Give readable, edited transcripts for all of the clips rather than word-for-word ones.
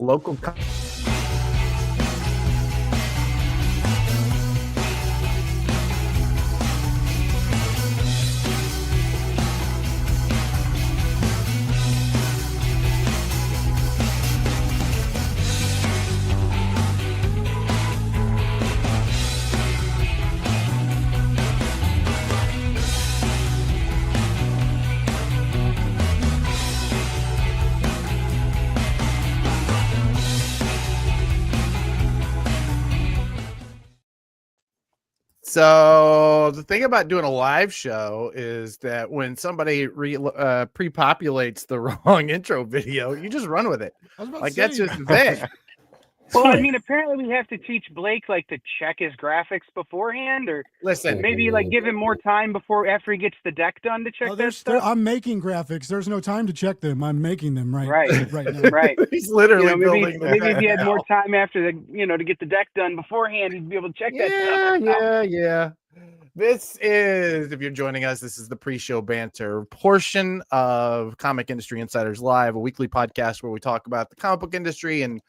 local. So the thing about doing a live show is that when somebody pre-populates the wrong intro video, you just run with it. Like that's just the thing. Well, I mean, apparently we have to teach Blake to check his graphics beforehand, or maybe give him more time after he gets the deck done to check that stuff. I'm making graphics. There's no time to check them. I'm making them right now. Right. He's literally building. Maybe if he had more time after to get the deck done beforehand, he'd be able to check that stuff. Yeah. This is, if you're joining us, this is the pre-show banter portion of Comic Industry Insiders Live, a weekly podcast where we talk about the comic book industry and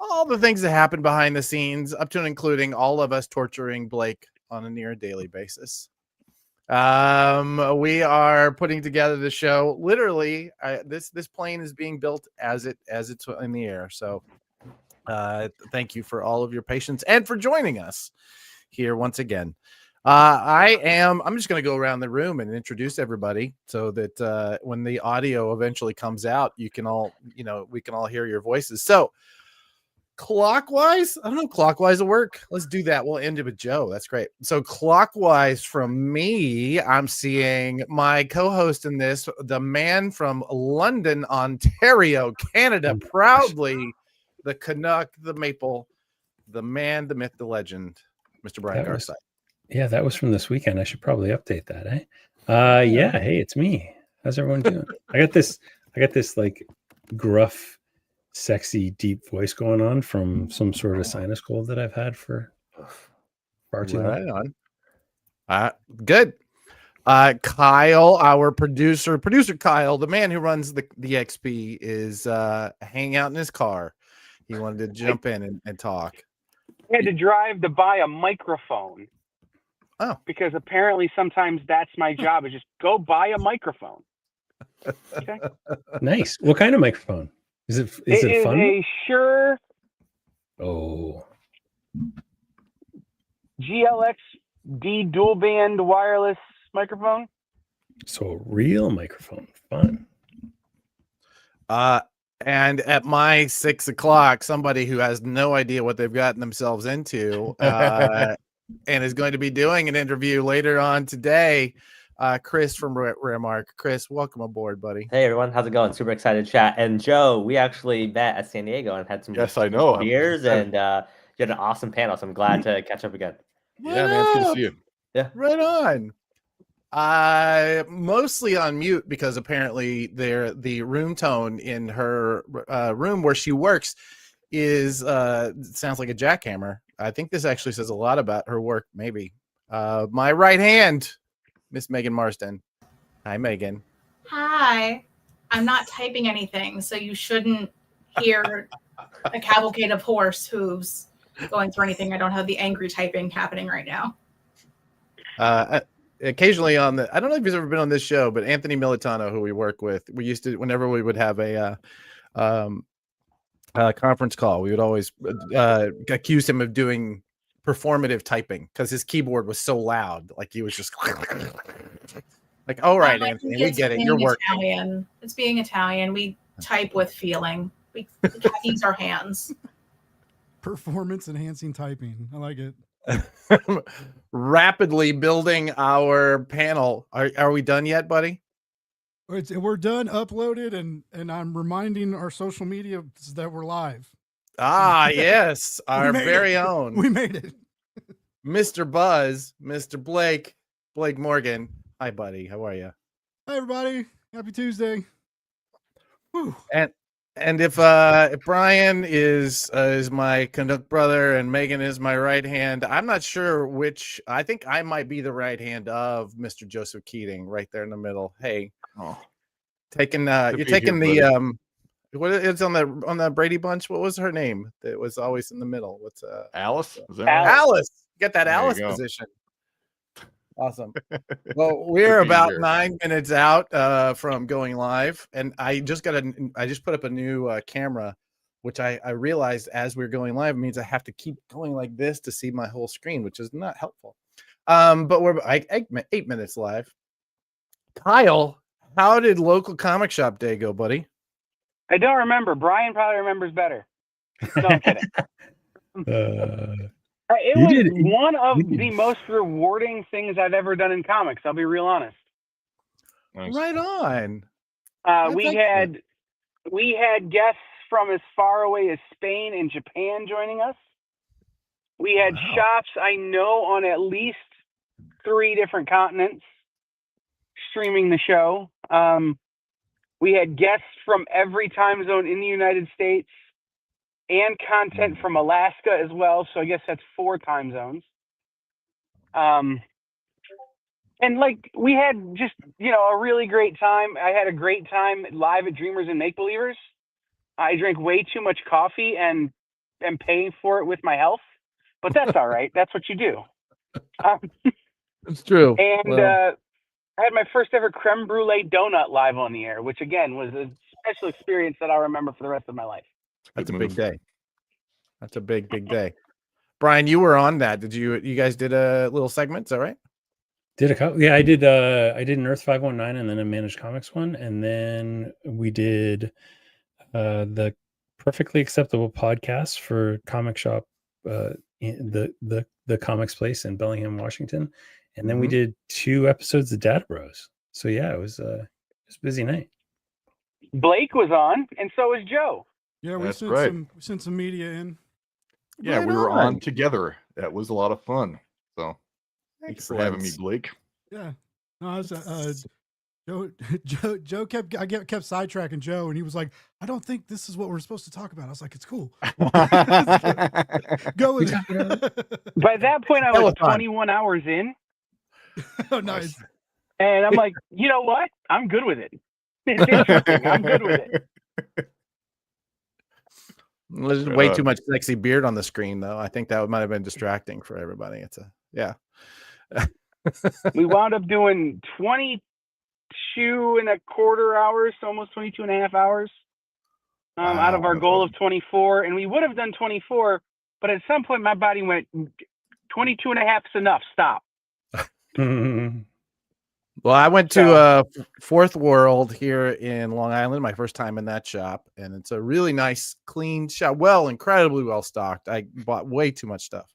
all the things that happen behind the scenes, up to and including all of us torturing Blake on a near daily basis. We are putting together the show. Literally, this plane is being built as it's in the air. So, thank you for all of your patience and for joining us here once again. I'm just going to go around the room and introduce everybody so that when the audio eventually comes out, we can all hear your voices. So, clockwise, I don't know, clockwise will work. Let's do that. We'll end it with Joe. That's great. So clockwise from me, I'm seeing my co-host in this, the man from London, Ontario, Canada, proudly the Canuck, the Maple, the man, the myth, the legend, Mr. Brian Garside. Yeah, that was from this weekend. I should probably update that, eh? Hey, it's me. How's everyone doing? I got this like gruff, sexy, deep voice going on from some sort of sinus cold that I've had for far too long. Good. Kyle, our producer Kyle, the man who runs the XP, is hanging out in his car. He wanted to jump in and talk. I had to drive to buy a microphone. Oh, because apparently sometimes that's my job, is just go buy a microphone. Okay. Nice. What kind of microphone? Is it fun? It is a Shure GLX-D dual band wireless microphone. So a real microphone. Fun. And at my 6 o'clock, somebody who has no idea what they've gotten themselves into and is going to be doing an interview later on today, Chris from Raremark. Chris, welcome aboard, buddy. Hey everyone, how's it going? Super excited to chat. And Joe, we actually met at San Diego and had some beers, and you had an awesome panel. So I'm glad to catch up again. Yeah, man, it's good to see you. Yeah, right on. Mostly on mute because apparently the room tone in her room where she works is sounds like a jackhammer. I think this actually says a lot about her work. Maybe my right hand, Miss Megan Marsden. Hi, Megan. Hi. I'm not typing anything, so you shouldn't hear a cavalcade of horse hooves going through anything. I don't have the angry typing happening right now. Occasionally I don't know if he's ever been on this show, but Anthony Militano, who we work with, we used to, whenever we would have a conference call, we would always accuse him of doing performative typing because his keyboard was so loud. Like he was just like, all right, Anthony, we get it. You're working. Italian. It's being Italian. We type with feeling. We use our hands. Performance enhancing typing. I like it. Rapidly building our panel. Are we done yet, buddy? We're done, uploaded, and I'm reminding our social media that we're live. Yes, our very own. We made it. Mr. Buzz, Mr. Blake Morgan. Hi, buddy. How are you? Hi, everybody. Happy Tuesday. Whew. And if Brian is my Canuck brother and Megan is my right hand, I'm not sure which. I think I might be the right hand of Mr. Joseph Keating, right there in the middle. Hey, you're taking the What it's on the Brady Bunch? What was her name? That was always in the middle. What's Alice? Is that Alice. right? Alice. Get that There you Alice go. position. Awesome. Well, we're about 9 minutes out from going live, and I just put up a new camera, which I realized as we're going live means I have to keep going like this to see my whole screen, which is not helpful. But we're 8 minutes live. Kyle, how did local comic shop day go, buddy? I don't remember. Brian probably remembers better. No, I'm kidding. It was one of the most rewarding things I've ever done in comics. I'll be real honest. Nice. Right on. We had guests from as far away as Spain and Japan joining us. We had shops I know on at least 3 different continents streaming the show. We had guests from every time zone in the United States and content from Alaska as well. So I guess that's 4 time zones. And like we had just, a really great time. I had a great time live at Dreamers and Make Believers. I drank way too much coffee and am paying for it with my health, but that's all right. That's what you do. It's true. And I had my first ever creme brulee donut live on the air, which again was a special experience that I'll remember for the rest of my life. That's a big day. That's a big day. Brian, you were on that. Did you guys did a little segment? Is that right? Did a couple? Yeah, I did an Earth 519 and then a Managed Comics one. And then we did the Perfectly Acceptable podcast for Comic Shop, in the Comics Place in Bellingham, Washington. And then we did 2 episodes of Data Bros. So yeah, it was a busy night. Blake was on, and so was Joe. Yeah, we sent some media in. Yeah, we were on together. That was a lot of fun. So thanks for having me, Blake. Yeah. No, I was Joe kept sidetracking Joe, and he was like, "I don't think this is what we're supposed to talk about." I was like, "It's cool." Go with it. By that point, I was 21 hours in. Oh, nice. And I'm like, you know what? I'm good with it. It's interesting. I'm good with it. There's way too much sexy beard on the screen, though. I think that might have been distracting for everybody. We wound up doing 22.25 hours, so almost 22.5 hours out of our goal of 24. And we would have done 24, but at some point my body went, 22.5 is enough. Stop. Well, I went to Fourth World here in Long Island, my first time in that shop, and it's a really nice, clean shop. Incredibly well stocked. I bought way too much stuff.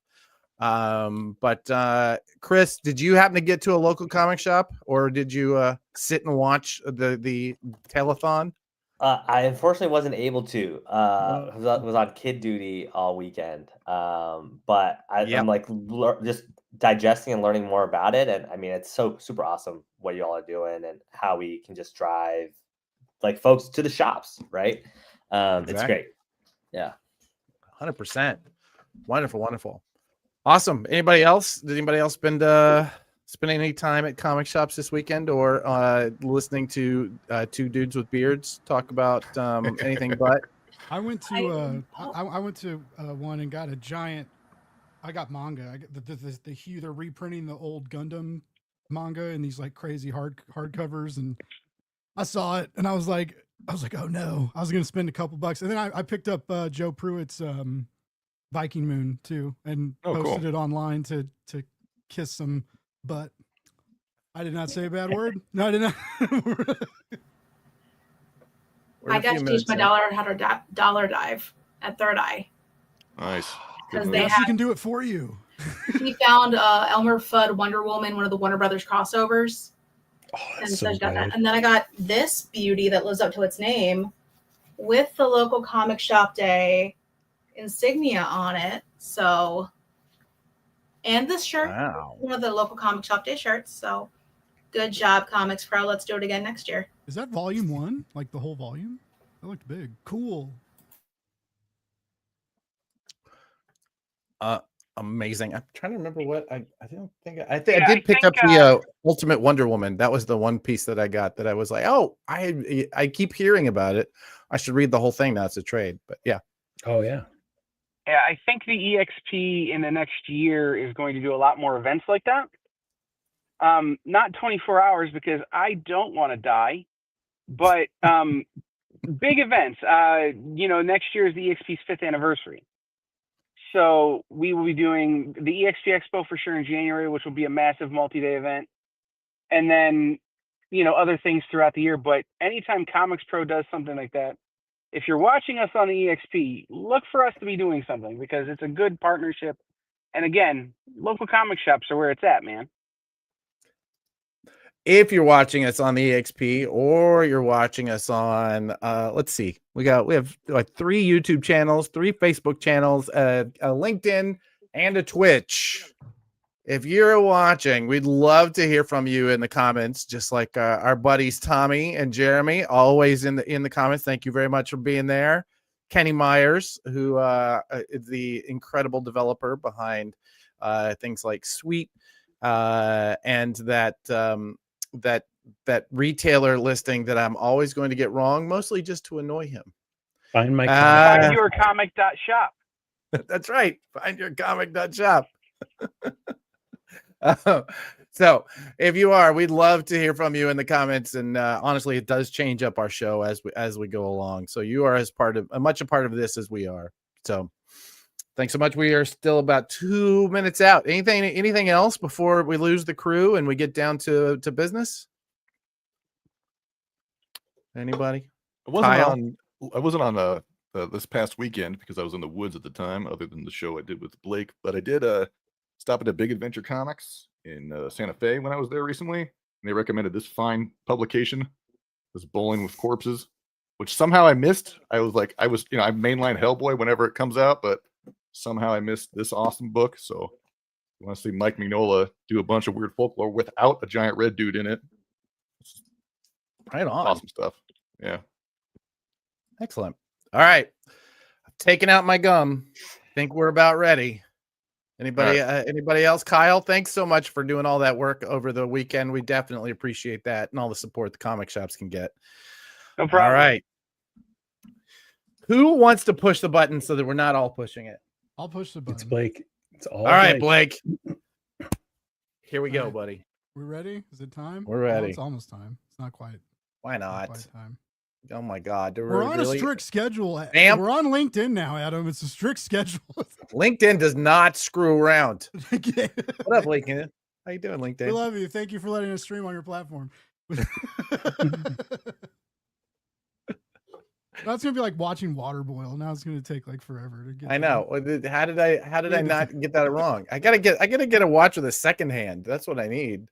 But Chris, did you happen to get to a local comic shop, or did you sit and watch the telethon? I unfortunately wasn't able to. I was on kid duty all weekend. But I'm like just digesting and learning more about it, and I mean it's so super awesome what you all are doing and how we can just drive like folks to the shops, right? Exactly. It's great. Yeah, 100%. Wonderful. Awesome. Anybody else? Did anybody else spend any time at comic shops this weekend, or listening to 2 dudes with beards talk about anything but? I went to I went to one and got a giant. I got manga. I got they're reprinting the old Gundam manga in these like crazy hardcovers, and I saw it and I was like, oh no! I was gonna spend a couple bucks, and then I picked up Joe Pruitt's Viking Moon too, and posted it online to kiss some butt. I did not say a bad word. No, I did not. I got to teach my daughter how to dollar dive at Third Eye. Nice. Because she can do it for you. He found Elmer Fudd Wonder Woman, one of the Warner Brothers crossovers. And so she got that. And then I got this beauty that lives up to its name with the local comic shop day insignia on it. So, and this shirt, one of the local comic shop day shirts. So, good job, Comics Pro. Let's do it again next year. Is that volume 1? Like the whole volume? That looked big. Cool. amazing. I'm trying to remember what I don't think I did pick up the Ultimate Wonder Woman. That was the one piece that I got that I was like, oh, I keep hearing about it. I should read the whole thing now. It's a trade, but yeah. Oh yeah. Yeah, I think the EXP in the next year is going to do a lot more events like that. Not 24 hours because I don't want to die, but big events. Next year is the EXP's 5th anniversary. So we will be doing the EXP Expo for sure in January, which will be a massive multi-day event. And then, other things throughout the year. But anytime Comics Pro does something like that, if you're watching us on the EXP, look for us to be doing something because it's a good partnership. And again, local comic shops are where it's at, man. If you're watching us on the EXP or you're watching us on, let's see, we have like 3 YouTube channels, 3 Facebook channels, a LinkedIn, and a Twitch. If you're watching, we'd love to hear from you in the comments, just like our buddies Tommy and Jeremy, always in the comments. Thank you very much for being there. Kenny Myers, who is the incredible developer behind things like Sweet and that retailer listing that I'm always going to get wrong, mostly just to annoy him. Find my findyourcomic.shop. That's right. Findyourcomic.shop. So if you are, we'd love to hear from you in the comments. And honestly, it does change up our show as we go along. So you are much a part of this as we are. So thanks so much. We are still about 2 minutes out. Anything else before we lose the crew and we get down to business? Anybody? I wasn't on this past weekend because I was in the woods at the time, other than the show I did with Blake. But I did stop at a Big Adventure Comics in Santa Fe when I was there recently, and they recommended this fine publication, this Bowling with Corpses, which somehow I missed. I mainline Hellboy whenever it comes out, but somehow I missed this awesome book. So you want to see Mike Mignola do a bunch of weird folklore without a giant red dude in it. Right on. Awesome stuff. Yeah. Excellent. All right. I've taken out my gum. Think we're about ready. Anybody else? Kyle, thanks so much for doing all that work over the weekend. We definitely appreciate that and all the support the comic shops can get. No problem. All right. Who wants to push the button so that we're not all pushing it? I'll push the button. It's Blake. It's all right, Blake. Here we go, buddy. We're ready? Is it time? We're ready. No, it's almost time. It's not quite. Why not? Quite time. Oh my God. We're on a strict schedule. Damn. We're on LinkedIn now, Adam. It's a strict schedule. LinkedIn does not screw around. Yeah. What up, LinkedIn? How you doing, LinkedIn? We love you. Thank you for letting us stream on your platform. That's gonna be like watching water boil. Now it's gonna take like forever to get. I know. How did I not get that wrong? I gotta get a watch with a second hand. That's what I need.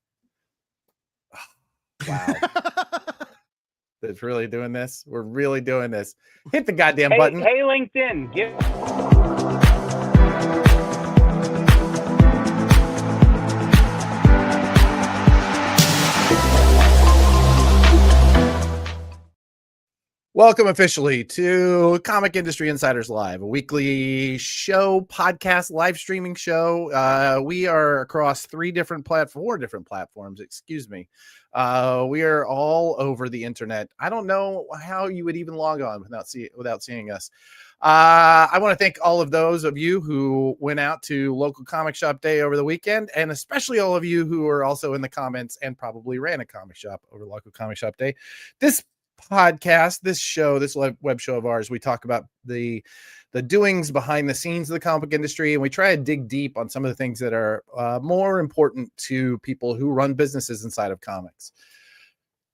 Wow. It's really doing this. We're really doing this. Hit the goddamn button. Hey, LinkedIn. Welcome officially to Comic Industry Insiders Live, a weekly show, podcast, live streaming show. We are across 4 different platforms. Excuse me. We are all over the internet. I don't know how you would even log on without seeing us. I want to thank all of those of you who went out to local comic shop day over the weekend, and especially all of you who are also in the comments and probably ran a comic shop over local comic shop day. This podcast, this show, this web show of ours, we talk about the doings behind the scenes of the comic industry, and we try to dig deep on some of the things that are more important to people who run businesses inside of comics.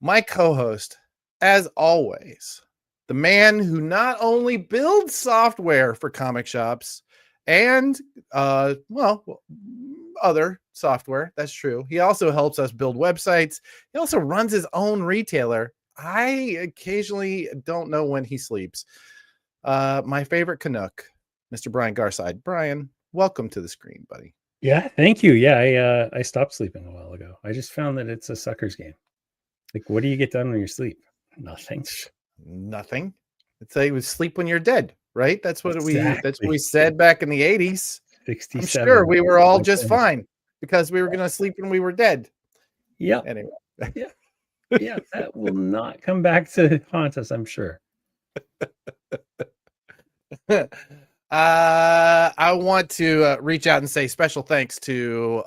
My co-host, as always, the man who not only builds software for comic shops and other software, that's true, he also helps us build websites. He also runs his own retailer. I occasionally don't know when he sleeps. My favorite Canuck, Mr. Brian Garside. Brian, welcome to the screen, buddy. Yeah, thank you. Yeah, I stopped sleeping a while ago. I just found that it's a sucker's game. Like, what do you get done when you sleep? Nothing. It's like you sleep when you're dead, right? That's what we said back in the 80s. 67. I'm sure we were all just fine because we were going to sleep when we were dead. Yep. Anyway. Yeah, that will not come back to haunt us, I'm sure. I want to reach out and say special thanks to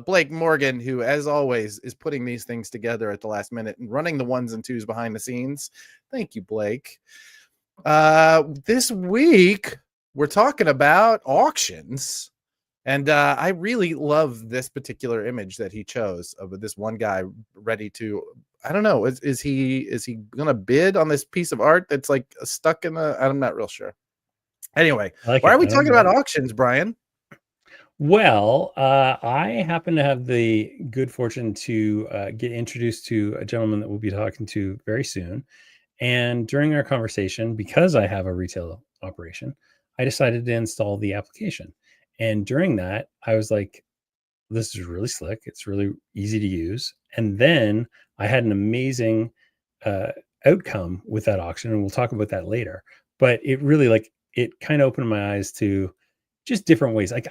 Blake Morgan, who, as always, is putting these things together at the last minute and running the ones and twos behind the scenes. Thank you, Blake. This week, we're talking about auctions. And I really love this particular image that he chose of this one guy ready to, I don't know, is he gonna bid on this piece of art that's like stuck in I'm not real sure. Anyway, why are we talking about auctions, Brian? Well, I happen to have the good fortune to get introduced to a gentleman that we'll be talking to very soon. And during our conversation, because I have a retail operation, I decided to install the application. And during that, I was like, this is really slick. It's really easy to use. And then I had an amazing outcome with that auction. And we'll talk about that later. But it really it kind of opened my eyes to just different ways. Like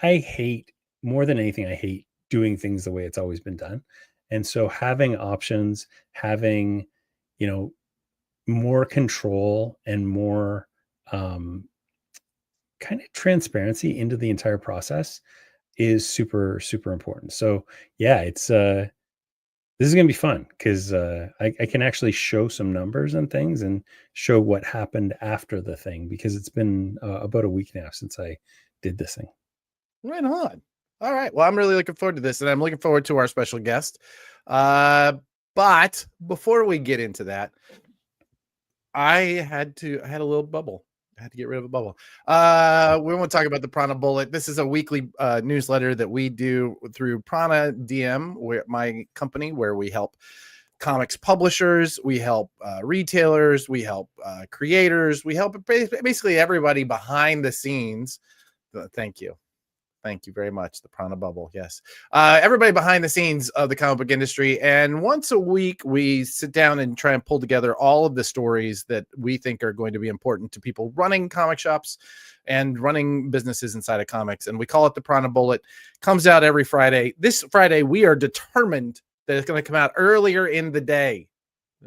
more than anything, I hate doing things the way it's always been done. And so having options, having, more control and more kind of transparency into the entire process is super, super important. So yeah, it's this is going to be fun because I can actually show some numbers and things and show what happened after the thing, because it's been about a week now since I did this thing. Right on. All right. Well, I'm really looking forward to this, and I'm looking forward to our special guest. But before we get into that, I had a little bubble. I had to get rid of a bubble. We want to talk about the Prana Bullet. This is a weekly newsletter that we do through Prana DM, my company, where we help comics publishers, we help retailers, we help creators, we help basically everybody behind the scenes. Thank you. Thank you very much. The Prana Bubble. Yes. Everybody behind the scenes of the comic book industry. And once a week, we sit down and try and pull together all of the stories that we think are going to be important to people running comic shops and running businesses inside of comics. And we call it the Prana Bullet. Comes out every Friday. This Friday, we are determined that it's going to come out earlier in the day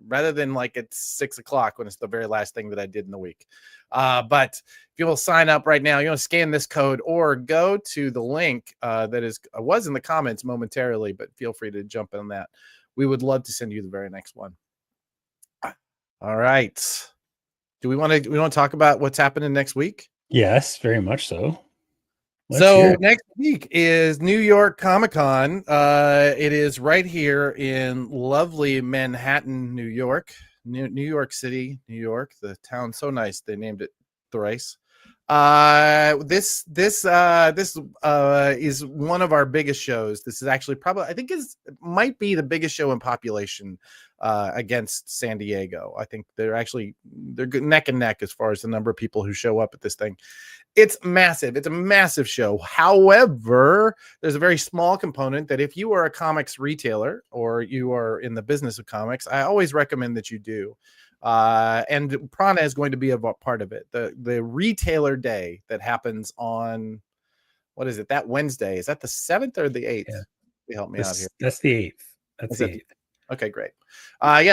rather than like at 6 o'clock when it's the very last thing that I did in the week. But if you will sign up right now, you want to scan this code or go to the link that was in the comments momentarily, but feel free to jump on that. We would love to send you the very next one. All right. Do we want to talk about what's happening next week? Yes, very much so. So next week is New York Comic-Con. It is right here in lovely Manhattan, New York. New York City, New York. The town so nice they named it thrice. This is one of our biggest shows. This is actually probably, I think, might be the biggest show in population against San Diego. I think they're good neck and neck as far as the number of people who show up at this thing. It's massive. It's a massive show. However, there's a very small component that if you are a comics retailer or you are in the business of comics, I always recommend that you do. And Prana is going to be a part of it. The retailer day that happens on, what is it? That Wednesday. Is that the 7th or the 8th? Yeah. Help me out here. That's the 8th. That's the 8th. Okay, great.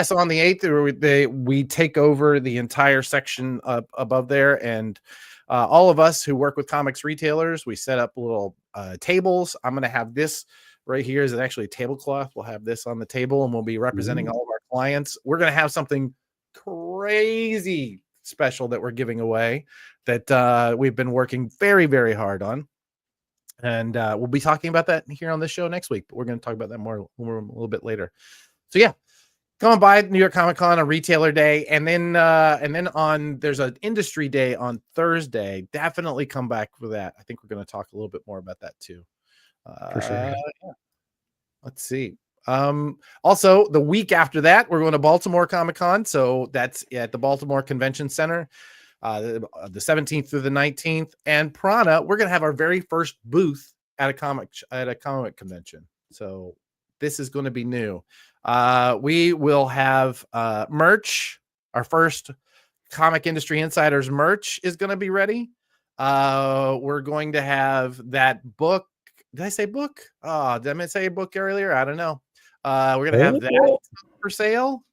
So on the 8th, we take over the entire section above there, and all of us who work with comics retailers, we set up little tables. I'm going to have this right here is actually a tablecloth. We'll have this on the table, and we'll be representing all of our clients. We're going to have something crazy special that we're giving away that we've been working very, very hard on. And we'll be talking about that here on this show next week, but we're going to talk about that more a little bit later. So yeah, come on by New York Comic Con on Retailer Day, and then there's an Industry Day on Thursday. Definitely come back for that. I think we're going to talk a little bit more about that too. For sure. Yeah. Let's see. Also, the week after that, we're going to Baltimore Comic Con, so that's at the Baltimore Convention Center, the 17th through the 19th. And Prana, we're going to have our very first booth at a comic convention. So this is going to be new. We will have merch. Our first Comic Industry Insiders merch is going to be ready. We're going to have that book. Did I say book? Oh, did I say book earlier? I don't know. We're gonna have that for sale.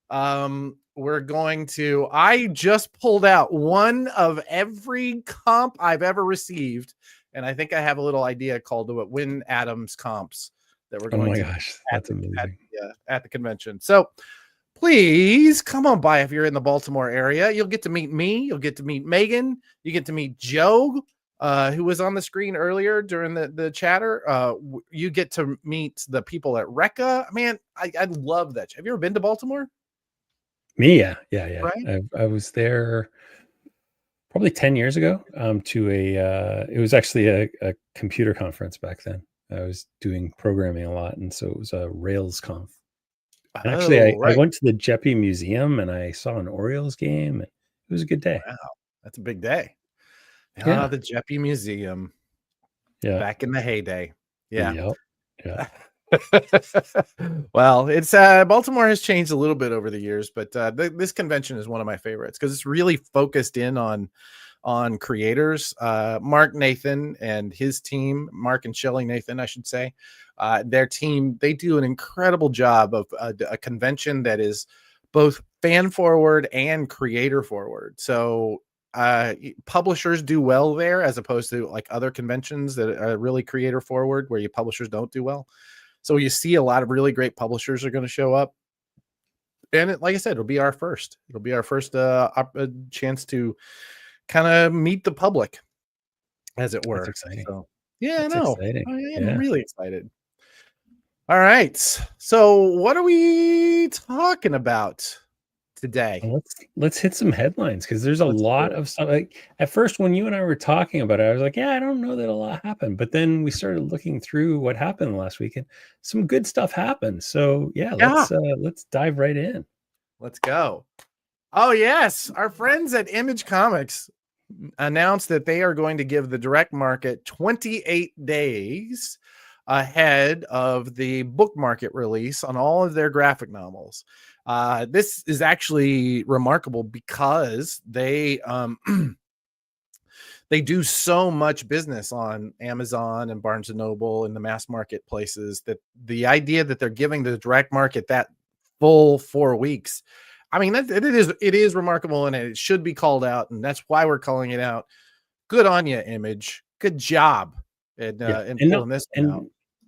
I just pulled out one of every comp I've ever received, and I think I have a little idea called the Win Adams comps that we're going to. Gosh, that's amazing. At the convention. So please come on by if you're in the Baltimore area. You'll get to meet me. You'll get to meet Megan. You get to meet Joe, who was on the screen earlier during the chatter. You get to meet the people at Recca. Man, I love that. Have you ever been to Baltimore? Me, yeah. Right? I was there probably 10 years ago. It was actually a computer conference back then. I was doing programming a lot, and so it was a Rails conf. And actually, I went to the Jeppy Museum and I saw an Orioles game. And it was a good day. Wow, that's a big day. Yeah, the Jeppy Museum. Yeah, back in the heyday. Yeah. Yeah. Well, it's Baltimore has changed a little bit over the years, but this convention is one of my favorites because it's really focused in on creators. Mark Nathan and his team, Mark and Shelly Nathan, I should say, their team, they do an incredible job of a convention that is both fan forward and creator forward. So publishers do well there as opposed to like other conventions that are really creator forward where publishers don't do well. So you see a lot of really great publishers are going to show up. And like I said, it'll be our first chance to kind of meet the public, as it were. That's exciting. So, yeah, That's I know. exciting. I'm really excited. All right. So what are we talking about today? Let's hit some headlines because there's a lot of stuff. Like at first, when you and I were talking about it, I was like, yeah, I don't know that a lot happened. But then we started looking through what happened last week, and some good stuff happened. So let's dive right in. Let's go. Oh yes, our friends at Image Comics announced that they are going to give the direct market 28 days ahead of the book market release on all of their graphic novels. This is actually remarkable because they they do so much business on Amazon and Barnes and Noble and the mass marketplaces that the idea that they're giving the direct market that full 4 weeks, I mean, it is remarkable, and it should be called out, and that's why we're calling it out. Good on you, Image. Good job in pulling this one out.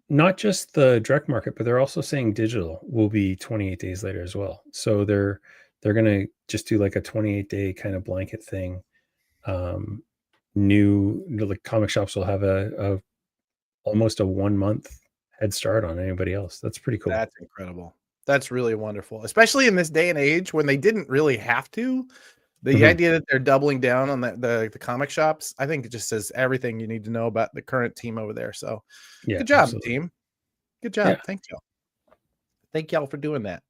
Not just the direct market, but they're also saying digital will be 28 days later as well. So they're going to just do like a 28-day kind of blanket thing. Like comic shops will have a almost a 1 month head start on anybody else. That's pretty cool. That's incredible. That's really wonderful, especially in this day and age when they didn't really have to. The idea that they're doubling down on the comic shops, I think it just says everything you need to know about the current team over there. So good job, team. Good job. Yeah. Thank y'all. Thank y'all for doing that.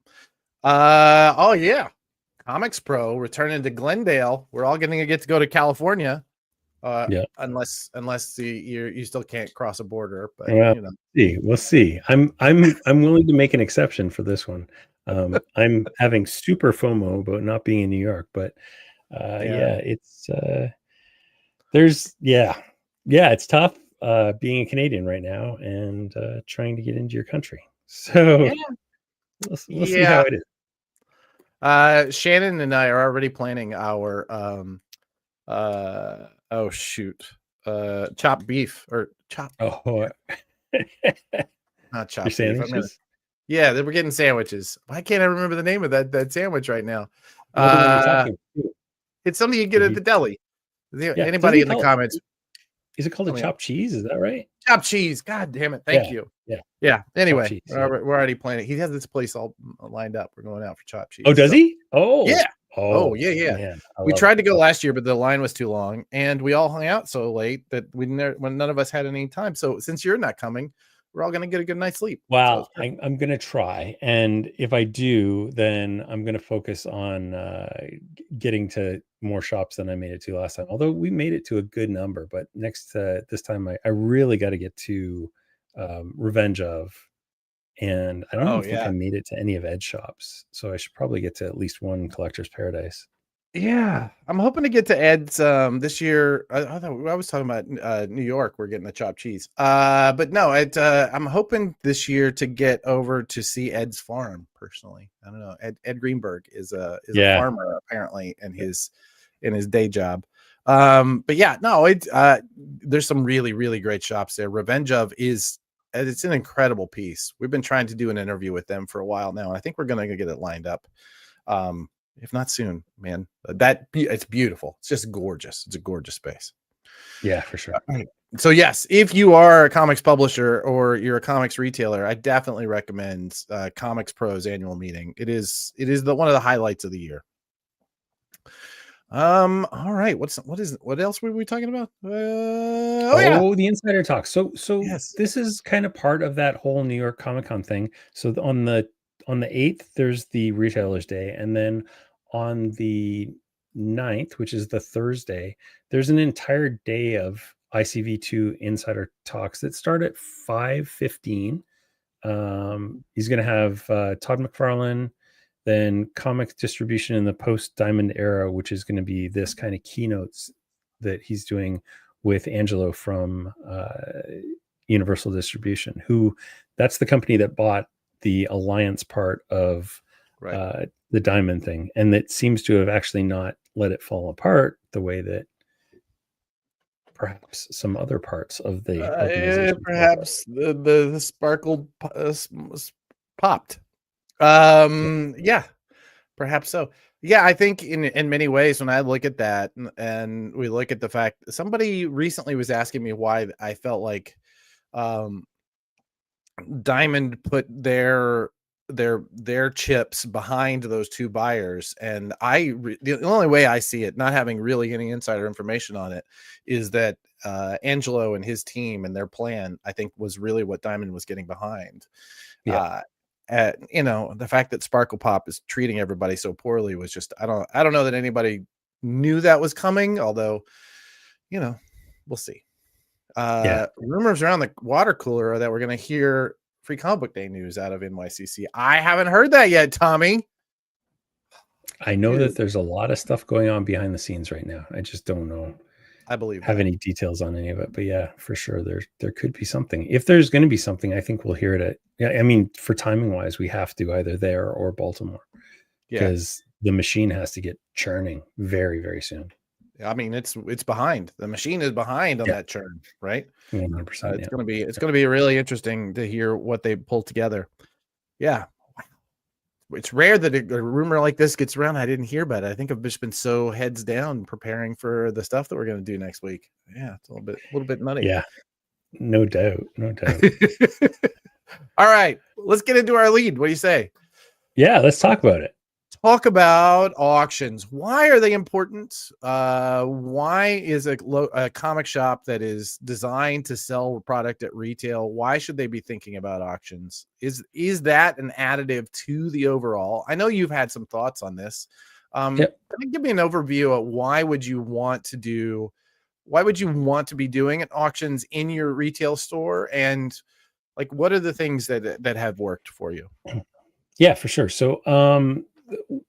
Comics Pro returning to Glendale. We're all going to get to go to California. Unless you still can't cross a border, but we'll see. I'm willing to make an exception for this one. I'm having super FOMO about not being in New York, but it's it's tough being a Canadian right now and trying to get into your country. So we'll see how it is. Shannon and I are already planning our chopped beef or chopped. Not chopped beef. We're getting sandwiches. Why can't I remember the name of that sandwich right now? It's something you get at the deli. Anybody in the comments? Is it called a chopped cheese? Is that right? Chopped cheese. God damn it. Thank you. Yeah. Anyway, cheese, we're already planning. He has this place all lined up. We're going out for chopped cheese. Oh, does he? Oh, yeah. Man, we tried to go last year, but the line was too long, and we all hung out so late that when none of us had any time. So since you're not coming, we're all going to get a good night's sleep. Wow, so I'm going to try, and if I do, then I'm going to focus on getting to more shops than I made it to last time. Although we made it to a good number, but this time I really got to get to Revenge of. And I don't think I made it to any of Ed's shops, so I should probably get to at least one Collector's Paradise. Yeah, I'm hoping to get to Ed's this year. I thought I was talking about New York. We're getting the chopped cheese. But no, I'm hoping this year to get over to see Ed's farm personally. I don't know. Ed Greenberg is a farmer apparently in his day job. But yeah, no, there's some really, really great shops there. Revenge of it's an incredible piece. We've been trying to do an interview with them for a while now, and I think we're going to get it lined up. If not soon, man. It's beautiful. It's just gorgeous. It's a gorgeous space. Yeah, for sure. So yes, if you are a comics publisher or you're a comics retailer, I definitely recommend Comics Pro's annual meeting. It is one of the highlights of the year. All right. What else were we talking about? The insider talk. So yes. This is kind of part of that whole New York Comic Con thing. So on the 8th, there's the Retailers Day, and then on the 9th, which is the Thursday, there's an entire day of ICV2 insider talks that start at 5:15. He's going to have Todd McFarlane, then comic distribution in the post-Diamond era, which is going to be this kind of keynotes that he's doing with Angelo from Universal Distribution, that's the company that bought the Alliance part of the Diamond thing, and that seems to have actually not let it fall apart the way that perhaps some other parts of the organization perhaps the sparkle popped. Yeah, perhaps so. Yeah, I think in many ways, when I look at that and we look at the fact, somebody recently was asking me why I felt like Diamond put their chips behind those two buyers, and the only way I see it, not having really any insider information on it, is that Angelo and his team and their plan, I think, was really what Diamond was getting behind. The fact that Sparkle Pop is treating everybody so poorly was just, I don't know that anybody knew that was coming, although we'll see. Rumors around the water cooler are that we're going to hear Free Comic Book Day news out of NYCC. I haven't heard that yet, Tommy. I know that there's a lot of stuff going on behind the scenes right now. I just don't know. I believe have any details on any of it, but yeah, for sure there could be something. If there's going to be something, I think we'll hear it I mean, for timing wise, we have to either there or Baltimore, because the machine has to get churning very, very soon. I mean, it's behind. The machine is behind on that churn, right? 100%. It's going to be really interesting to hear what they pull together. Yeah. It's rare that a rumor like this gets around. I didn't hear about it. I think I've just been so heads down preparing for the stuff that we're going to do next week. Yeah, it's a little bit nutty. Yeah, no doubt. All right, let's get into our lead. What do you say? Yeah, let's talk about it. Talk about auctions. Why are they important? Why is a comic shop that is designed to sell product at retail, why should they be thinking about auctions? Is that an additive to the overall? I know you've had some thoughts on this. Give me an overview of why would you want to be doing at auctions in your retail store, and like what are the things that have worked for you? Yeah, for sure. So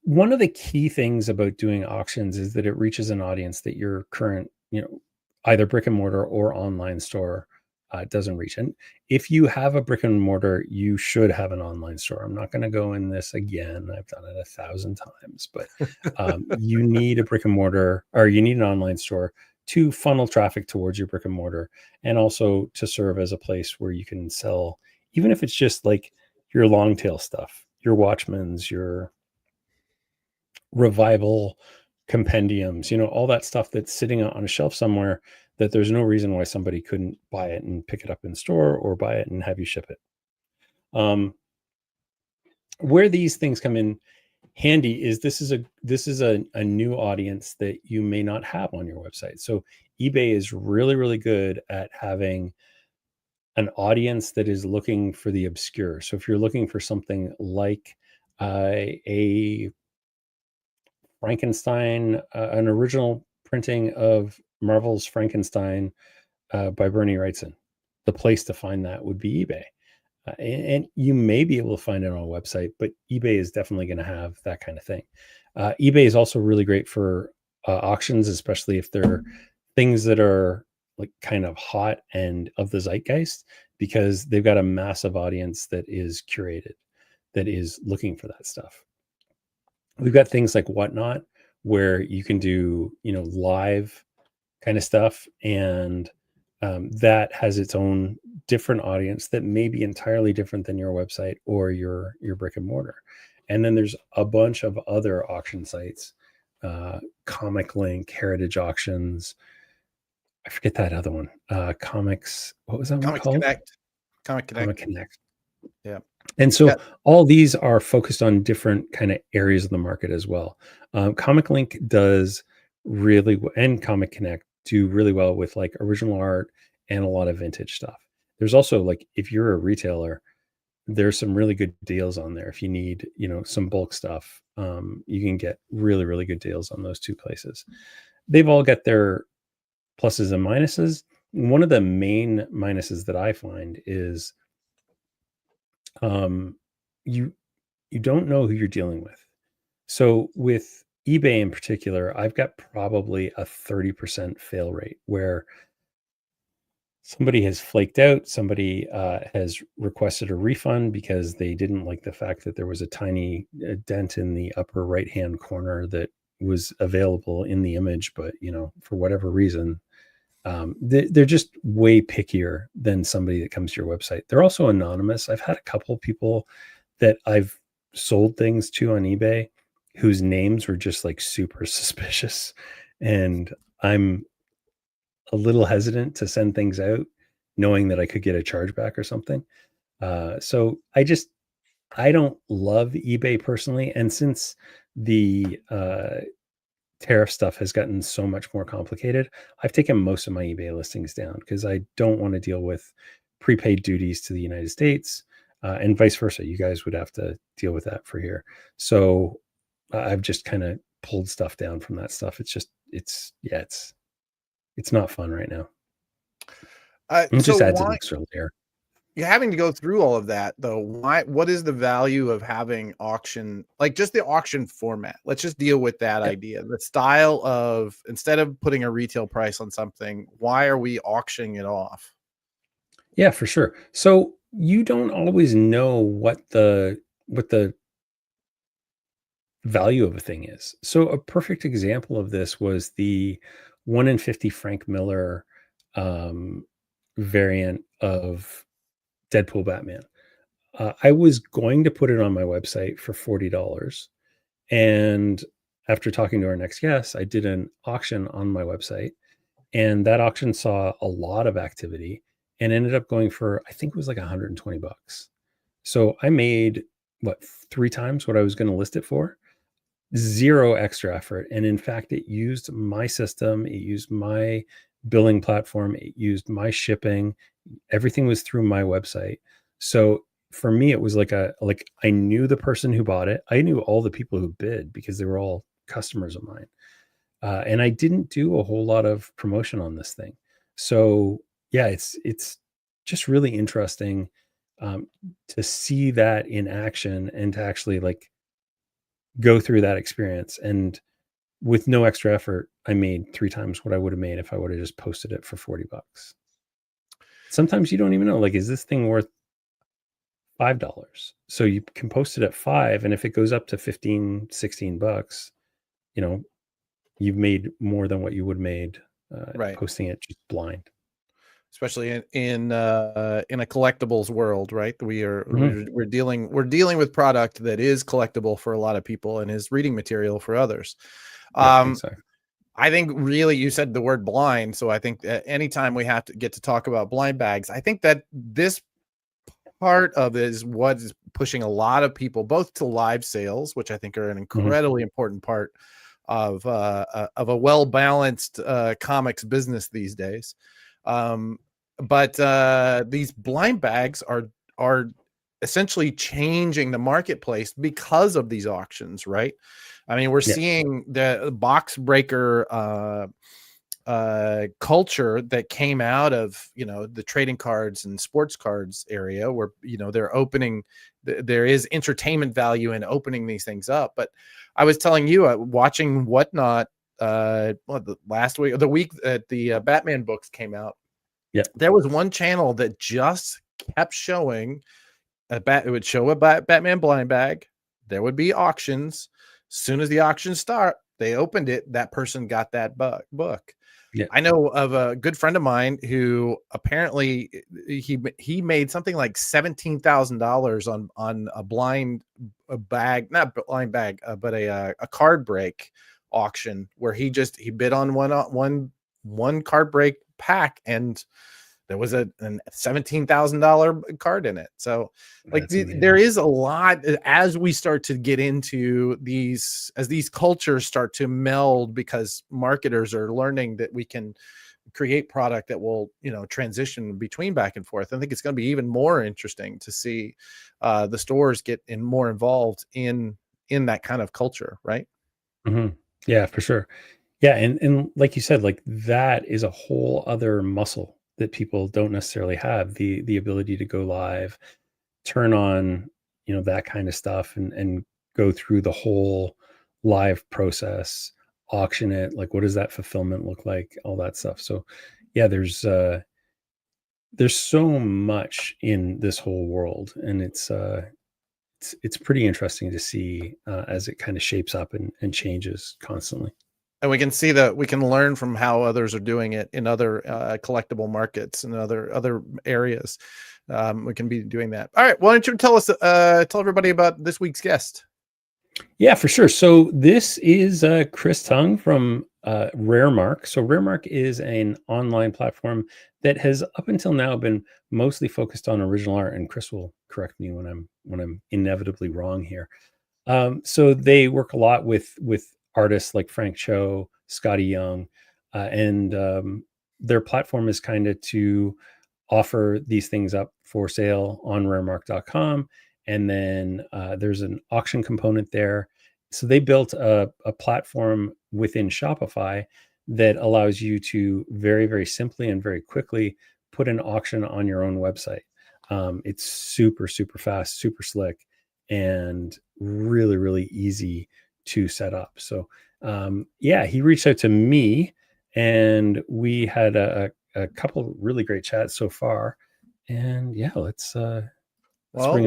one of the key things about doing auctions is that it reaches an audience that your current, either brick and mortar or online store doesn't reach. And if you have a brick and mortar, you should have an online store. I'm not going to go in this again. I've done it 1,000 times, but you need a brick and mortar, or you need an online store to funnel traffic towards your brick and mortar, and also to serve as a place where you can sell, even if it's just like your long tail stuff, your Watchmans, your Revival compendiums, all that stuff that's sitting on a shelf somewhere that there's no reason why somebody couldn't buy it and pick it up in store, or buy it and have you ship it. Where these things come in handy is this is a new audience that you may not have on your website. So eBay is really, really good at having an audience that is looking for the obscure. So if you're looking for something like a Frankenstein, an original printing of Marvel's Frankenstein by Bernie Wrightson, the place to find that would be eBay. And you may be able to find it on a website, but eBay is definitely going to have that kind of thing. eBay is also really great for auctions, especially if they're things that are like kind of hot and of the zeitgeist, because they've got a massive audience that is curated, that is looking for that stuff. We've got things like Whatnot, where you can do, live kind of stuff, and that has its own different audience that may be entirely different than your website or your brick and mortar. And then there's a bunch of other auction sites, Comic Link, Heritage Auctions. I forget that other one. Comics. What was that one called? Comic Connect. Yeah. And so all these are focused on different kind of areas of the market as well. Comic Link does really, and Comic Connect do really well with like original art and a lot of vintage stuff. There's also like, if you're a retailer, there's some really good deals on there. If you need, some bulk stuff, you can get really, really good deals on those two places. They've all got their pluses and minuses. One of the main minuses that I find is you don't know who you're dealing with. So with eBay in particular, I've got probably a 30% fail rate where somebody has flaked out, somebody has requested a refund because they didn't like the fact that there was a tiny dent in the upper right-hand corner that was available in the image, but for whatever reason, they're just way pickier than somebody that comes to your website. They're also anonymous. I've had a couple people that I've sold things to on eBay whose names were just like super suspicious, and I'm a little hesitant to send things out knowing that I could get a chargeback or something. So I don't love eBay personally. And since the tariff stuff has gotten so much more complicated, I've taken most of my eBay listings down because I don't want to deal with prepaid duties to the United States, and vice versa. You guys would have to deal with that for here. So I've just kind of pulled stuff down from that stuff. It's not fun right now. It just adds an extra layer. You're having to go through all of that though. What is the value of having auction, like just the auction format? Let's just deal with that idea. The style of, instead of putting a retail price on something, why are we auctioning it off? Yeah, for sure. So you don't always know what the value of a thing is. So a perfect example of this was the 1 in 50 Frank Miller variant of Deadpool Batman. I was going to put it on my website for $40. And after talking to our next guest, I did an auction on my website, and that auction saw a lot of activity and ended up going for, I think it was like $120. So I made 3 times what I was going to list it for. Zero extra effort. And in fact, it used my system. It used my billing platform. It used my shipping. Everything was through my website. So for me, it was like I knew the person who bought it. I knew all the people who bid because they were all customers of mine. And I didn't do a whole lot of promotion on this thing. So yeah, it's just really interesting to see that in action and to actually like go through that experience. And with no extra effort, I made 3 times what I would have made if I would have just posted it for $40. Sometimes you don't even know, like, is this thing worth $5? So you can post it at $5, and if it goes up to $15, $16, you've made more than what you would have made posting it just blind. Especially in a collectibles world, right? We're dealing with product that is collectible for a lot of people and is reading material for others. Exactly. I think really you said the word blind. So I think that anytime we have to get to talk about blind bags, I think that this part of it is what is pushing a lot of people both to live sales, which I think are an incredibly important part of a well-balanced comics business these days. But these blind bags are essentially changing the marketplace because of these auctions, right? I mean, we're seeing the box breaker culture that came out of, the trading cards and sports cards area where, they're opening, there is entertainment value in opening these things up. But I was telling you, watching Whatnot, the last week, or the week that the Batman books came out. Yeah, there was one channel that just kept showing it would show a Batman blind bag. There would be auctions. As soon as the auctions start, they opened it. That person got that book. Yeah. I know of a good friend of mine who apparently he made something like $17,000 on a bag, not blind bag, but a card break auction where he bid on one card break pack, and there was a $17,000 card in it. So like there is a lot as we start to get into these, as these cultures start to meld, because marketers are learning that we can create product that will, transition between back and forth. I think it's going to be even more interesting to see the stores get more involved in that kind of culture. Right. Mm-hmm. Yeah, for sure. Yeah. And like you said, like that is a whole other muscle that people don't necessarily have, the ability to go live, turn on, that kind of stuff, and go through the whole live process, auction it. Like, what does that fulfillment look like? All that stuff. So yeah, there's so much in this whole world, and it's pretty interesting to see as it kind of shapes up and changes constantly. And we can see that we can learn from how others are doing it in other collectible markets and other areas. We can be doing that. All right. Why don't you tell everybody about this week's guest? Yeah, for sure. So this is Chris Tung from Raremark. So Raremark is an online platform that has up until now been mostly focused on original art. And Chris will correct me when I'm inevitably wrong here. So they work a lot with artists like Frank Cho, Scotty Young, and their platform is kind of to offer these things up for sale on raremark.com. And then there's an auction component there. So they built a platform within Shopify that allows you to very, very simply and very quickly put an auction on your own website. It's super, super fast, super slick, and really, really easy to set up. So he reached out to me, and we had a couple really great chats so far. And yeah, let's bring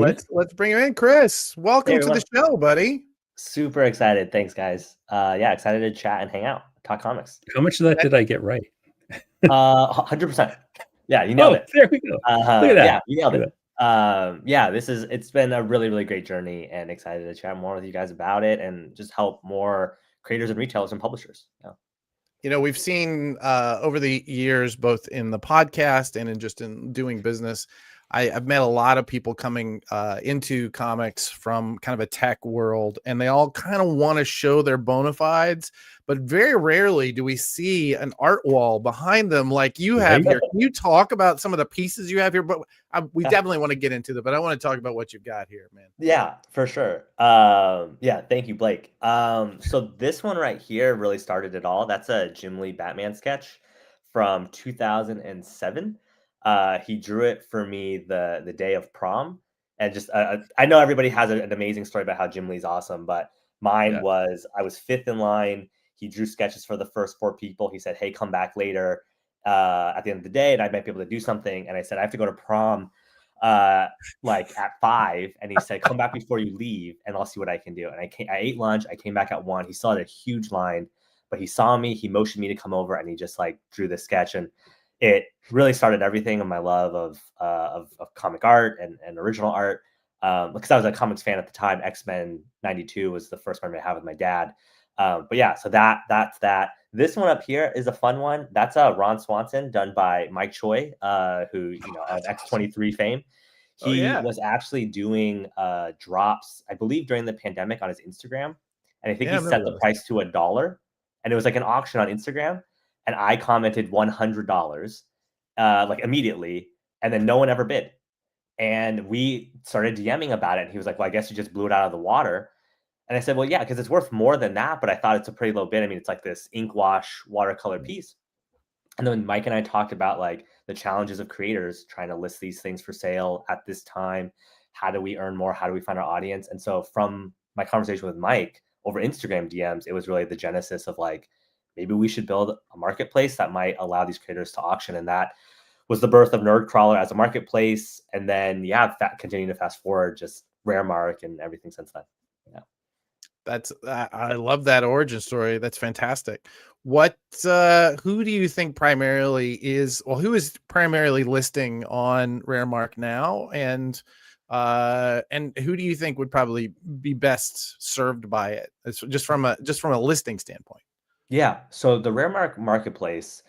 him in. Chris, welcome to the show, buddy. Super excited. Thanks, guys. Excited to chat and hang out, talk comics. How much of that did I get right? 100%. Yeah, you nailed it. There we go. Look at that. Yeah, you nailed it. It's been a really, really great journey, and excited to chat more with you guys about it and just help more creators and retailers and publishers. Yeah. We've seen over the years, both in the podcast and in doing business, I've met a lot of people coming into comics from kind of a tech world, and they all kind of want to show their bona fides, but very rarely do we see an art wall behind them like you have here. Can you talk about some of the pieces you have here? But we definitely want to get into but I want to talk about what you've got here, man. Yeah, for sure. Thank you, Blake. So this one right here really started it all. That's a Jim Lee Batman sketch from 2007. He drew it for me the day of prom, and just I know everybody has an amazing story about how Jim Lee's awesome, but mine was, I was fifth in line. He drew sketches for the first 4 people. He said, "Hey, come back later at the end of the day, and I might be able to do something." And I said, "I have to go to prom like at 5." And he said, "Come back before you leave, and I'll see what I can do." And I ate lunch. I came back at 1. He saw a huge line, but he saw me. He motioned me to come over, and he just like drew the sketch, and it really started everything in my love of comic art and original art. Because I was a comics fan at the time. X-Men '92 was the first one I had with my dad. So that's that. This one up here is a fun one. That's Ron Swanson, done by Mike Choi, who of X23 fame. He was actually doing drops, I believe, during the pandemic on his Instagram, and I think he set the price to $1, and it was like an auction on Instagram. And I commented $100 like immediately, and then no one ever bid. And we started DMing about it, and he was like, "Well, I guess you just blew it out of the water." And I said, "Well, yeah, because it's worth more than that, but I thought it's a pretty low bid. I mean, it's like this ink wash watercolor piece." And then Mike and I talked about like the challenges of creators trying to list these things for sale at this time. How do we earn more? How do we find our audience? And so from my conversation with Mike, over Instagram DMs, it was really the genesis of like, maybe we should build a marketplace that might allow these creators to auction. And that was the birth of Nerdcrawler as a marketplace. And then, continuing to fast forward, just Raremark and everything since then. Yeah. I love that origin story. That's fantastic. Who do you think who is primarily listing on Raremark now? And who do you think would probably be best served by it? It's just from a listing standpoint. Yeah. So the Raremark marketplace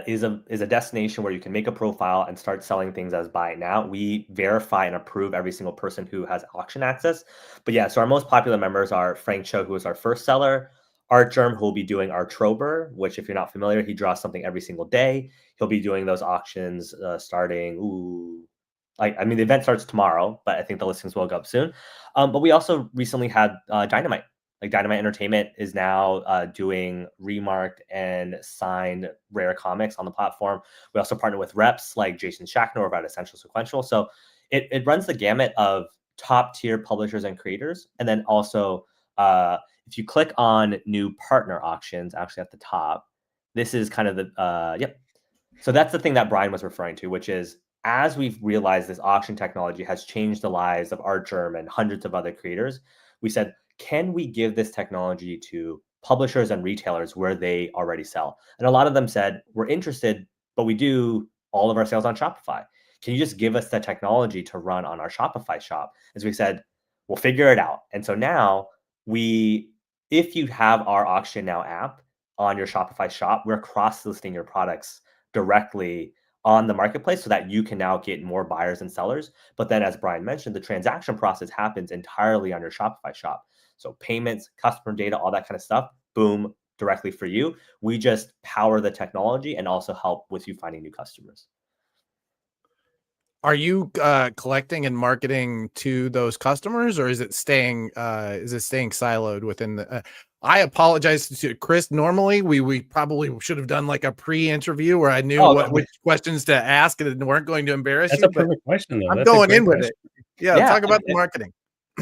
is a destination where you can make a profile and start selling things as buy it now. We verify and approve every single person who has auction access. But yeah, so our most popular members are Frank Cho, who is our first seller, Artgerm, who will be doing our Trober, which if you're not familiar, he draws something every single day. He'll be doing those auctions starting, the event starts tomorrow, but I think the listings will go up soon. But we also recently had Dynamite. Like Dynamite Entertainment is now doing remarked and signed rare comics on the platform. We also partner with reps like Jason Shacknor about Essential Sequential. So it runs the gamut of top tier publishers and creators. And then also, if you click on new partner auctions, actually at the top, this is kind of the, So that's the thing that Brian was referring to, which is as we've realized this auction technology has changed the lives of Artgerm and hundreds of other creators, we said, can we give this technology to publishers and retailers where they already sell? And a lot of them said, we're interested, but we do all of our sales on Shopify. Can you just give us the technology to run on our Shopify shop? As we said, we'll figure it out. And so now if you have our Auction Now app on your Shopify shop, we're cross-listing your products directly on the marketplace so that you can now get more buyers and sellers. But then as Brian mentioned, the transaction process happens entirely on your Shopify shop. So payments, customer data, all that kind of stuff, boom, directly for you. We just power the technology and also help with you finding new customers. Are you collecting and marketing to those customers, or is it staying siloed within the? I apologize to Chris. Normally, we probably should have done like a pre-interview where I knew which questions to ask and weren't going to embarrass you. That's a perfect question, though. I'm going in with it. Yeah, talk about the marketing.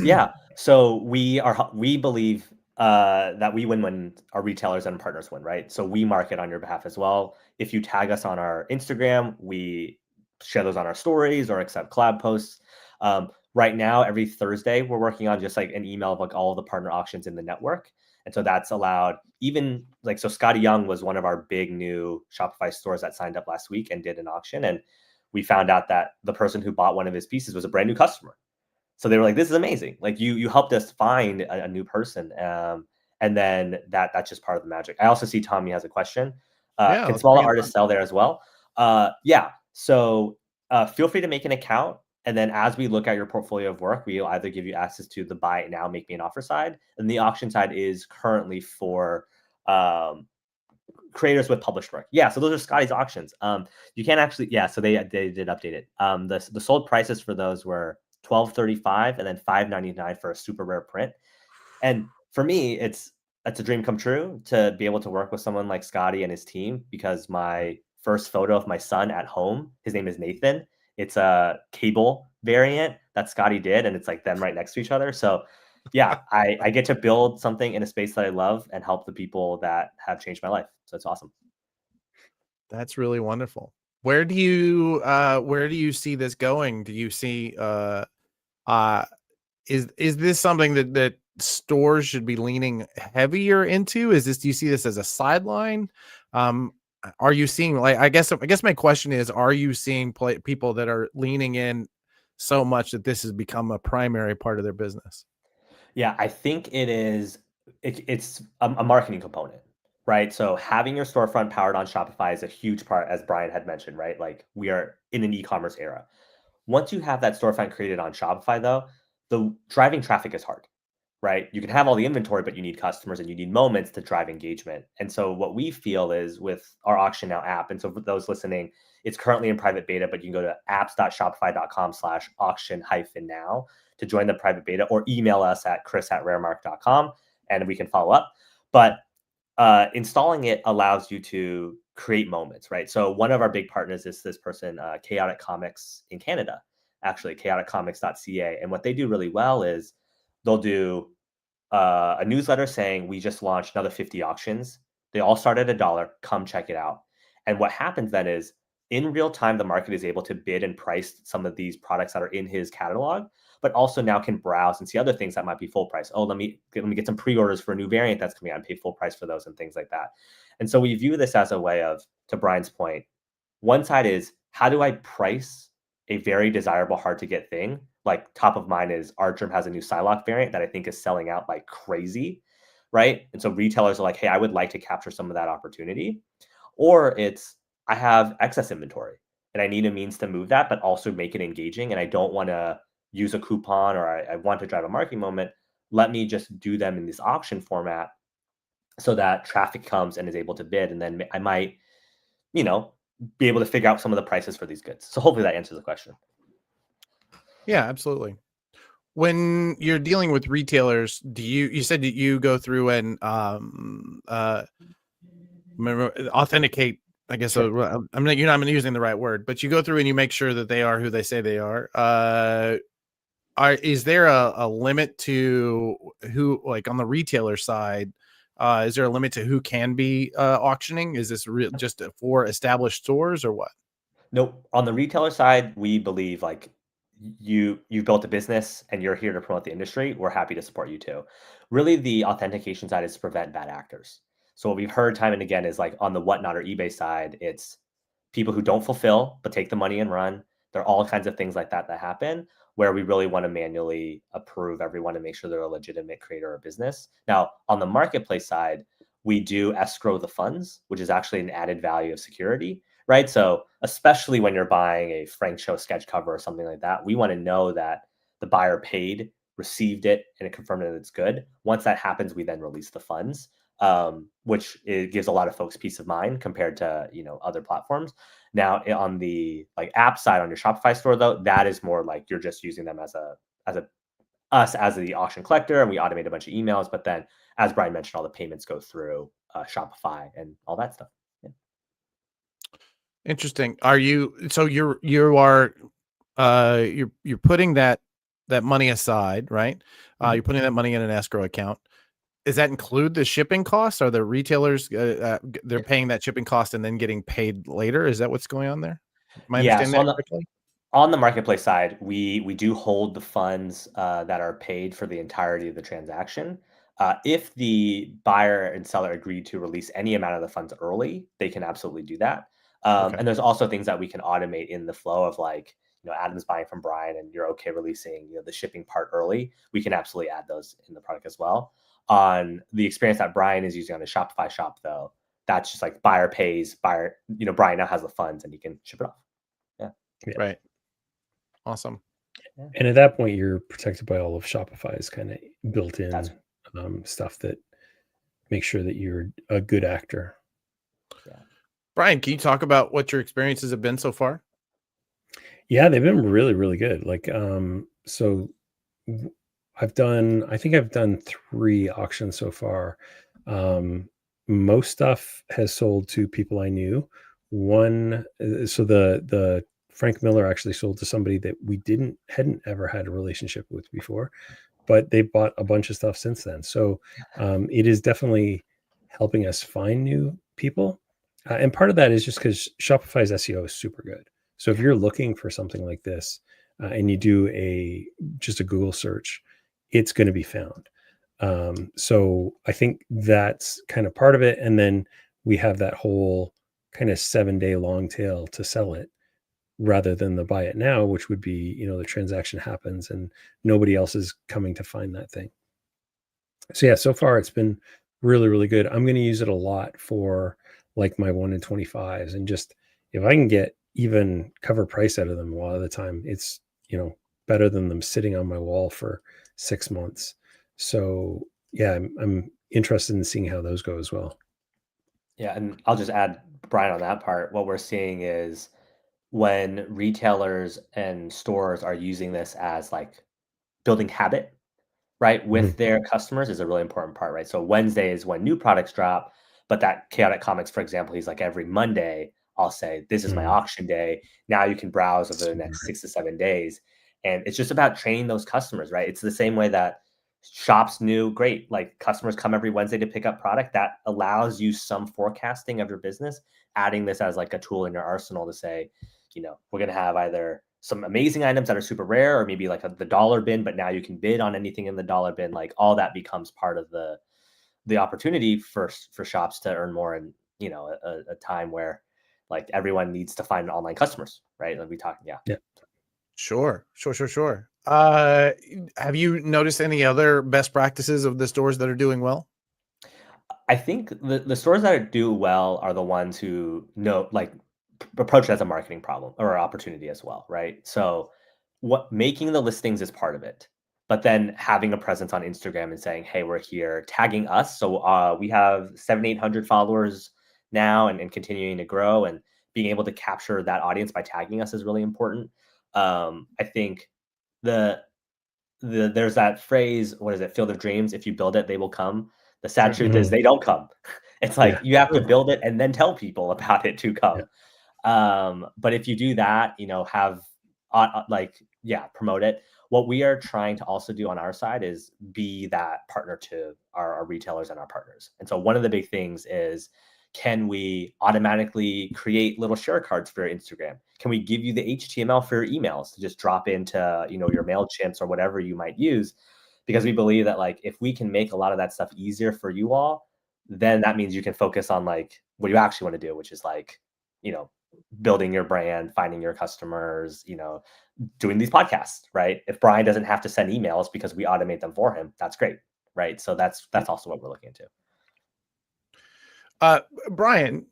Yeah, so we believe that we win when our retailers and partners win, right? So we market on your behalf as well. If you tag us on our Instagram, we share those on our stories or accept collab posts. Right now, every Thursday, we're working on just like an email of like all of the partner auctions in the network. And so that's allowed even like, so Scotty Young was one of our big new Shopify stores that signed up last week and did an auction. And we found out that the person who bought one of his pieces was a brand new customer. So they were like, this is amazing. Like you helped us find a new person. And then that's just part of the magic. I also see Tommy has a question. Can smaller artists sell there as well? So feel free to make an account. And then as we look at your portfolio of work, we'll either give you access to the buy it now, make me an offer side. And the auction side is currently for creators with published work. Yeah, so those are Scotty's auctions. You can't actually, so they did update it. The sold prices for those were $12.35 and then $5.99 for a super rare print. And for me, it's a dream come true to be able to work with someone like Scotty and his team, because my first photo of my son at home, his name is Nathan. It's a cable variant that Scotty did, and it's like them right next to each other. So yeah, I get to build something in a space that I love and help the people that have changed my life. So it's awesome. That's really wonderful. Where do you see this going? Do you see is this something that stores should be leaning heavier into? Do you see this as a sideline? Are you seeing, like, I guess my question is, are you seeing people that are leaning in so much that this has become a primary part of their business? Yeah, I think it's a marketing component, right? So having your storefront powered on Shopify is a huge part, as Brian had mentioned, right? Like we are in an e-commerce era. Once you have that storefront created on Shopify, though, the driving traffic is hard, right? You can have all the inventory, but you need customers and you need moments to drive engagement. And so what we feel is with our Auction Now app, and so for those listening, it's currently in private beta, but you can go to apps.shopify.com/auction-now to join the private beta, or email us at chris@raremark.com and we can follow up. But installing it allows you to create moments, right? So one of our big partners is this person, Chaotic Comics in Canada, actually chaoticcomics.ca. And what they do really well is they'll do a newsletter saying we just launched another 50 auctions. They all start at $1. Come check it out. And what happens then is in real time, the market is able to bid and price some of these products that are in his catalog, but also now can browse and see other things that might be full price. Oh, let me get some pre-orders for a new variant that's coming out and pay full price for those and things like that. And so we view this as a way of, to Brian's point, one side is how do I price a very desirable, hard to get thing? Like top of mind is Archer has a new Psylocke variant that I think is selling out like crazy, right? And so retailers are like, hey, I would like to capture some of that opportunity. Or it's, I have excess inventory and I need a means to move that, but also make it engaging. And I don't want to use a coupon or I want to drive a marketing moment. Let me just do them in this auction format so that traffic comes and is able to bid. And then I might, you know, be able to figure out some of the prices for these goods. So hopefully that answers the question. Yeah, absolutely. When you're dealing with retailers, you said that you go through and authenticate, I guess. Sure. I'm not using the right word, but you go through and you make sure that they are who they say they are. Is there a limit to who, like on the retailer side, is there a limit to who can be auctioning? Is this just for established stores or what? Nope. On the retailer side, we believe like you built a business and you're here to promote the industry. We're happy to support you too. Really, the authentication side is to prevent bad actors. So what we've heard time and again is like on the Whatnot or eBay side, it's people who don't fulfill but take the money and run. There are all kinds of things like that happen where we really want to manually approve everyone and make sure they're a legitimate creator or business. Now, on the marketplace side, we do escrow the funds, which is actually an added value of security, right? So especially when you're buying a Frank Show sketch cover or something like that, we want to know that the buyer paid, received it, and it confirmed that it's good. Once that happens, we then release the funds, which it gives a lot of folks peace of mind compared to, you know, other platforms. Now on the like app side on your Shopify store, though, that is more like you're just using them as us as the auction collector, and we automate a bunch of emails. But then, as Brian mentioned, all the payments go through Shopify and all that stuff. Yeah. Interesting. Are you? So you're putting that money aside, right? You're putting that money in an escrow account. Does that include the shipping costs? Are the retailers they're paying that shipping cost and then getting paid later? Is that what's going on there? Am I understanding that correctly? On the marketplace side, we do hold the funds that are paid for the entirety of the transaction. If the buyer and seller agree to release any amount of the funds early, they can absolutely do that. Okay. And there's also things that we can automate in the flow of like, you know, Adam's buying from Brian and you're okay releasing, you know, the shipping part early. We can absolutely add those in the product as well. On the experience that Brian is using on the Shopify shop, though, that's just like buyer pays, buyer, you know, Brian now has the funds and he can ship it off. Yeah. Right. Awesome. And at that point, you're protected by all of Shopify's kind of built-in stuff that makes sure that you're a good actor. Yeah. Brian, can you talk about what your experiences have been so far? Yeah, they've been really, really good. Like, so I think I've done 3 auctions so far. Most stuff has sold to people I knew. One, so the Frank Miller actually sold to somebody that we hadn't ever had a relationship with before, but they bought a bunch of stuff since then. So it is definitely helping us find new people. And part of that is just because Shopify's SEO is super good. So if you're looking for something like this and you do just a Google search, it's going to be found. So I think that's kind of part of it. And then we have that whole kind of 7-day long tail to sell it rather than the buy it now, which would be, you know, the transaction happens and nobody else is coming to find that thing. So yeah, so far it's been really, really good. I'm going to use it a lot for like my 1 in 25s and just if I can get even cover price out of them a lot of the time, it's, you know, better than them sitting on my wall for 6 months. So yeah, I'm interested in seeing how those go as well. Yeah, and I'll just add, Brian, on that part, what we're seeing is when retailers and stores are using this as like building habit, right, with their customers is a really important part, right? So Wednesday is when new products drop, but that Chaotic Comics, for example, he's like every Monday, I'll say, this is my auction day. Now you can browse over the next 6 to 7 days. And it's just about training those customers, right? It's the same way that shops knew, great, like customers come every Wednesday to pick up product. That allows you some forecasting of your business, adding this as like a tool in your arsenal to say, we're going to have either some amazing items that are super rare, or maybe like the dollar bin, but now you can bid on anything in the dollar bin. Like all that becomes part of the opportunity for shops to earn more in, a time where like everyone needs to find online customers, right? Like we talked, Yeah. Sure. Have you noticed any other best practices of the stores that are doing well? I think the stores that do well are the ones who know, like, approach it as a marketing problem or opportunity as well, right? So making the listings is part of it, but then having a presence on Instagram and saying, hey, we're here, tagging us. So we have 700-800 followers now and continuing to grow, and being able to capture that audience by tagging us is really important. I think there's that phrase, what is it? Field of Dreams. If you build it, they will come. The sad truth is they don't come. It's like you have to build it and then tell people about it to come. But if you do that, have promote it. What we are trying to also do on our side is be that partner to our retailers and our partners. And so one of the big things is, can we automatically create little share cards for your Instagram? Can we give you the HTML for your emails to just drop into, your MailChimps or whatever you might use? Because we believe that like, if we can make a lot of that stuff easier for you all, then that means you can focus on like what you actually want to do, which is like, building your brand, finding your customers, doing these podcasts, right? If Brian doesn't have to send emails because we automate them for him, that's great, right? So that's also what we're looking into. Brian,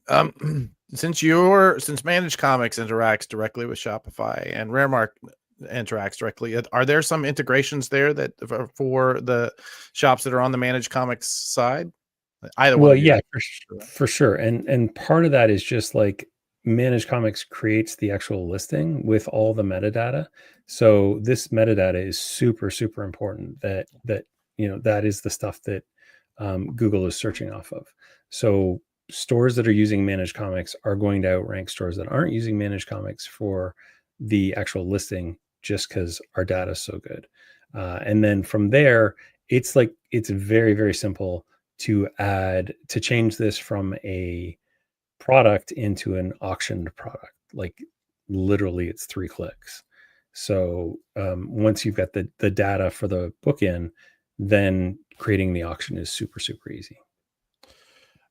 since Managed Comics interacts directly with Shopify and Raremark interacts directly, are there some integrations there that for the shops that are on the Managed Comics side? Either one. Well, yeah, for sure. And part of that is just like Managed Comics creates the actual listing with all the metadata. So this metadata is super, super important. That that is the stuff that Google is searching off of. So stores that are using Managed Comics are going to outrank stores that aren't using Managed Comics for the actual listing, just because our data is so good. And then from there, it's very, very simple to change this from a product into an auctioned product. Like literally it's 3 clicks. So once you've got the data for the book in, then creating the auction is super, super easy.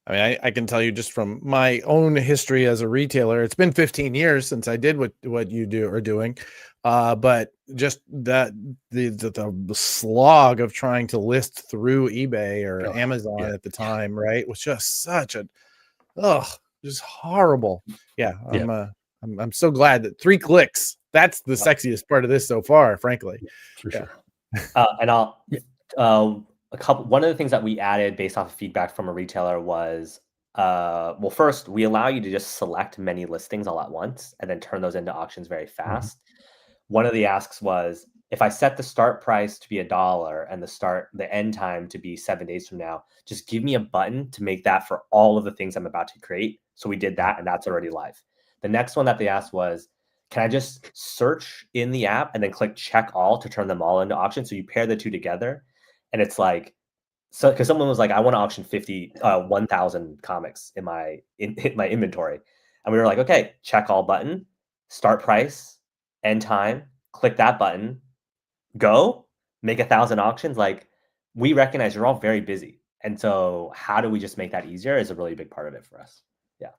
I mean, I can tell you just from my own history as a retailer, it's been 15 years since I did what you are doing. But just that the slog of trying to list through eBay or Amazon at the time, right, was just such just horrible. Yeah. I'm so glad that 3 clicks, that's the sexiest part of this so far, frankly. For sure. And one of the things that we added based off of feedback from a retailer was, well, first, we allow you to just select many listings all at once and then turn those into auctions very fast. One of the asks was, if I set the start price to be $1 and the end time to be 7 days from now, just give me a button to make that for all of the things I'm about to create. So we did that, and that's already live. The next one that they asked was, can I just search in the app and then click check all to turn them all into auctions? So you pair the two together. And it's like, so because someone was like, I want to auction 1,000 comics in my inventory. And we were like, okay, check all button, start price, end time, click that button, go, make 1,000 auctions. Like, we recognize you're all very busy. And so how do we just make that easier is a really big part of it for us. Yeah.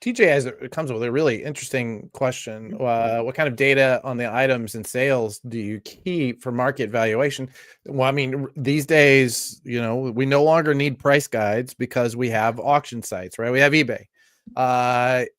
TJ comes with a really interesting question. What kind of data on the items and sales do you keep for market valuation? Well, I mean, these days, we no longer need price guides because we have auction sites, right? We have eBay.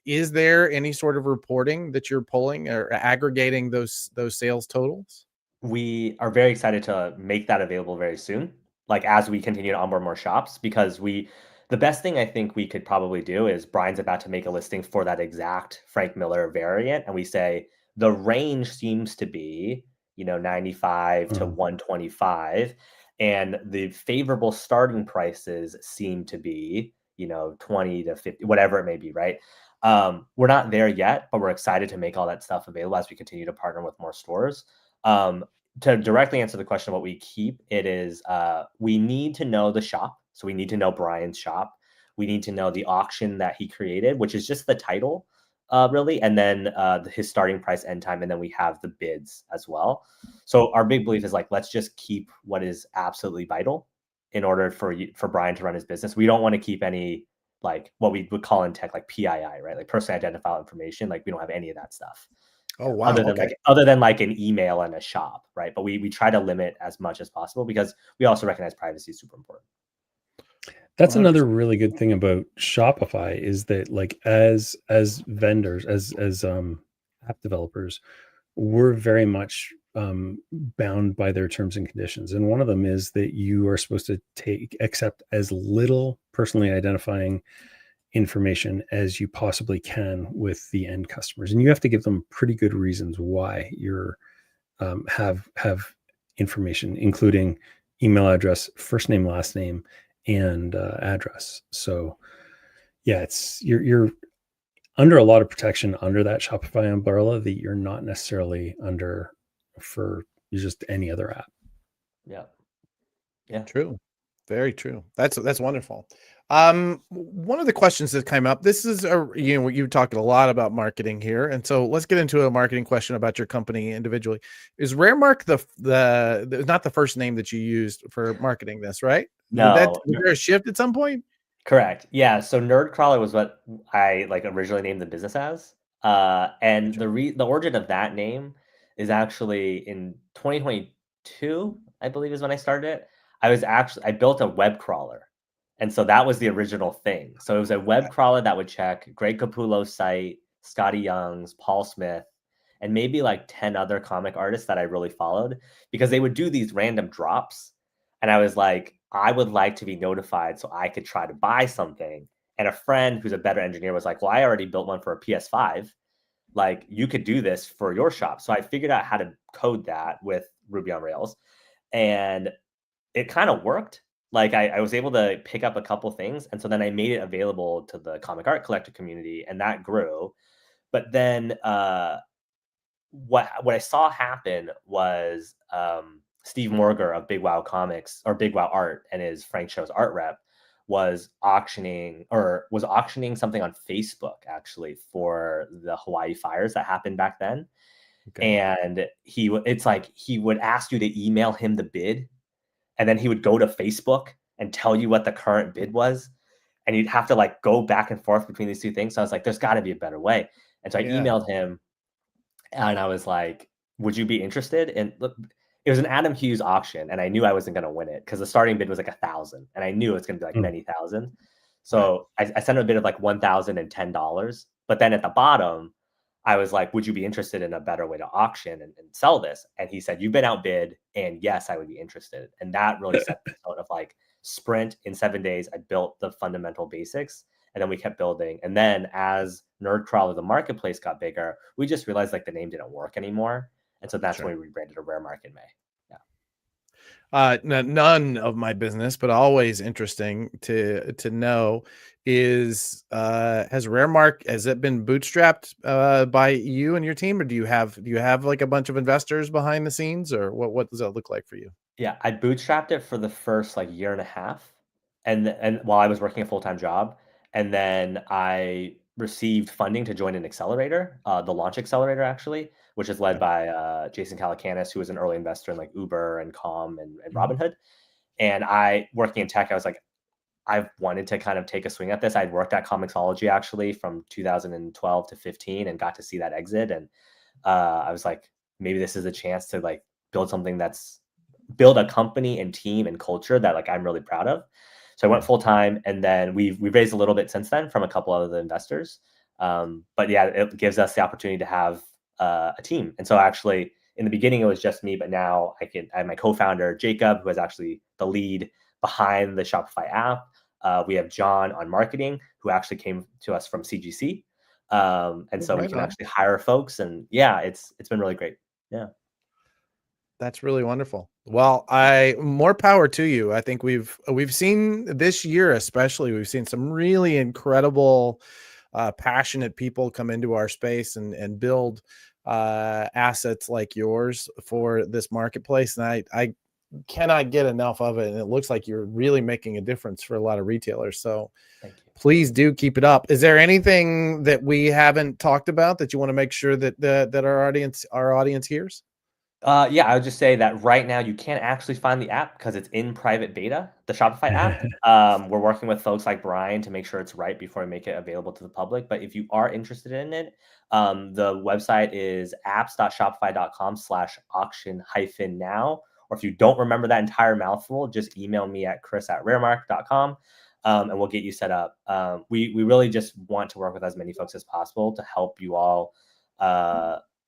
Is there any sort of reporting that you're pulling or aggregating those sales totals? We are very excited to make that available very soon, like as we continue to onboard more shops, because the best thing I think we could probably do is Brian's about to make a listing for that exact Frank Miller variant. And we say the range seems to be, 95 to 125. And the favorable starting prices seem to be, 20 to 50, whatever it may be, right? We're not there yet, but we're excited to make all that stuff available as we continue to partner with more stores. to directly answer the question of what we keep, it is we need to know the shop. So we need to know Brian's shop. We need to know the auction that he created, which is just the title, really, and then his starting price, end time, and then we have the bids as well. So our big belief is like, let's just keep what is absolutely vital in order for Brian to run his business. We don't want to keep any like what we would call in tech like PII, right? Like personally identifiable information. Like we don't have any of that stuff. Oh wow! Other than like an email and a shop, right? But we try to limit as much as possible because we also recognize privacy is super important. That's 100%. Another really good thing about Shopify is that like as vendors, as app developers, we're very much bound by their terms and conditions. And one of them is that you are supposed to accept as little personally identifying information as you possibly can with the end customers. And you have to give them pretty good reasons why you're have information, including email address, first name, last name, and address. So yeah, it's you're under a lot of protection under that Shopify umbrella that you're not necessarily under for just any other app. Yeah, true, very true. That's wonderful. One of the questions that came up, this is you talked a lot about marketing here, and so let's get into a marketing question about your company individually. Is Raremark the not the first name that you used for marketing this, right? No. Was there a shift at some point? Correct. Yeah. So Nerdcrawler was what I like originally named the business as. And the origin of that name is actually in 2022, I believe is when I started it. I built a web crawler. And so that was the original thing. So it was a web crawler that would check Greg Capullo's site, Scotty Young's, Paul Smith, and maybe like 10 other comic artists that I really followed because they would do these random drops. And I was like, I would like to be notified so I could try to buy something. And a friend who's a better engineer was like, well, I already built one for a PS5. Like you could do this for your shop. So I figured out how to code that with Ruby on Rails. And it kind of worked. Like I was able to pick up a couple things. And so then I made it available to the comic art collector community and that grew. But then what I saw happen was Steve Morger of Big Wow Comics or Big Wow Art and his Frank Show's art rep was auctioning something on Facebook actually for the Hawaii fires that happened back then. Okay. And he would ask you to email him the bid. And then he would go to Facebook and tell you what the current bid was. And you'd have to like go back and forth between these two things. So I was like, there's got to be a better way. And so I emailed him and I was like, would you be interested? And look, it was an Adam Hughes auction. And I knew I wasn't going to win it because the starting bid was like 1,000. And I knew it was going to be like many thousand. So I sent him a bid of like $1,010. But then at the bottom, I was like, would you be interested in a better way to auction and sell this? And he said, you've been outbid. And yes, I would be interested. And that really set the tone of like sprint in 7 days. I built the fundamental basics and then we kept building. And then as Nerdcrawler, the marketplace got bigger, we just realized like the name didn't work anymore. And so that's when we rebranded to Raremark in May. None of my business, but always interesting to know is has Raremark, has it been bootstrapped by you and your team, or do you have like a bunch of investors behind the scenes, or what does that look like for you? Yeah, I bootstrapped it for the first like year and a half, and while I was working a full-time job, and then I received funding to join an accelerator, the Launch Accelerator actually, which is led by Jason Calacanis, who was an early investor in like Uber and Calm and Robinhood. And I, working in tech, I was like, I've wanted to kind of take a swing at this. I'd worked at Comixology actually from 2012 to 15 and got to see that exit. And I was like, maybe this is a chance to like build a company and team and culture that like I'm really proud of. So I went full time, and then we've raised a little bit since then from a couple of other investors. But yeah, it gives us the opportunity to have a team. And so actually in the beginning it was just me, but now I have my co-founder Jacob, who is actually the lead behind the Shopify app. We have John on marketing, who actually came to us from CGC. And so we can actually hire folks, and yeah, it's been really great. Yeah. That's really wonderful. Well, more power to you. I think we've seen this year, especially, we've seen some really incredible, passionate people come into our space and build assets like yours for this marketplace, and I cannot get enough of it. And it looks like you're really making a difference for a lot of retailers. So thank you. Please do keep it up. Is there anything that we haven't talked about that you want to make sure that that our audience hears? Yeah, I would just say that right now you can't actually find the app because it's in private beta, the Shopify app. We're working with folks like Brian to make sure it's right before we make it available to the public. But if you are interested in it, the website is apps.shopify.com/auction-now. Or if you don't remember that entire mouthful, just email me at chris@raremark.com. And we'll get you set up. We really just want to work with as many folks as possible to help you all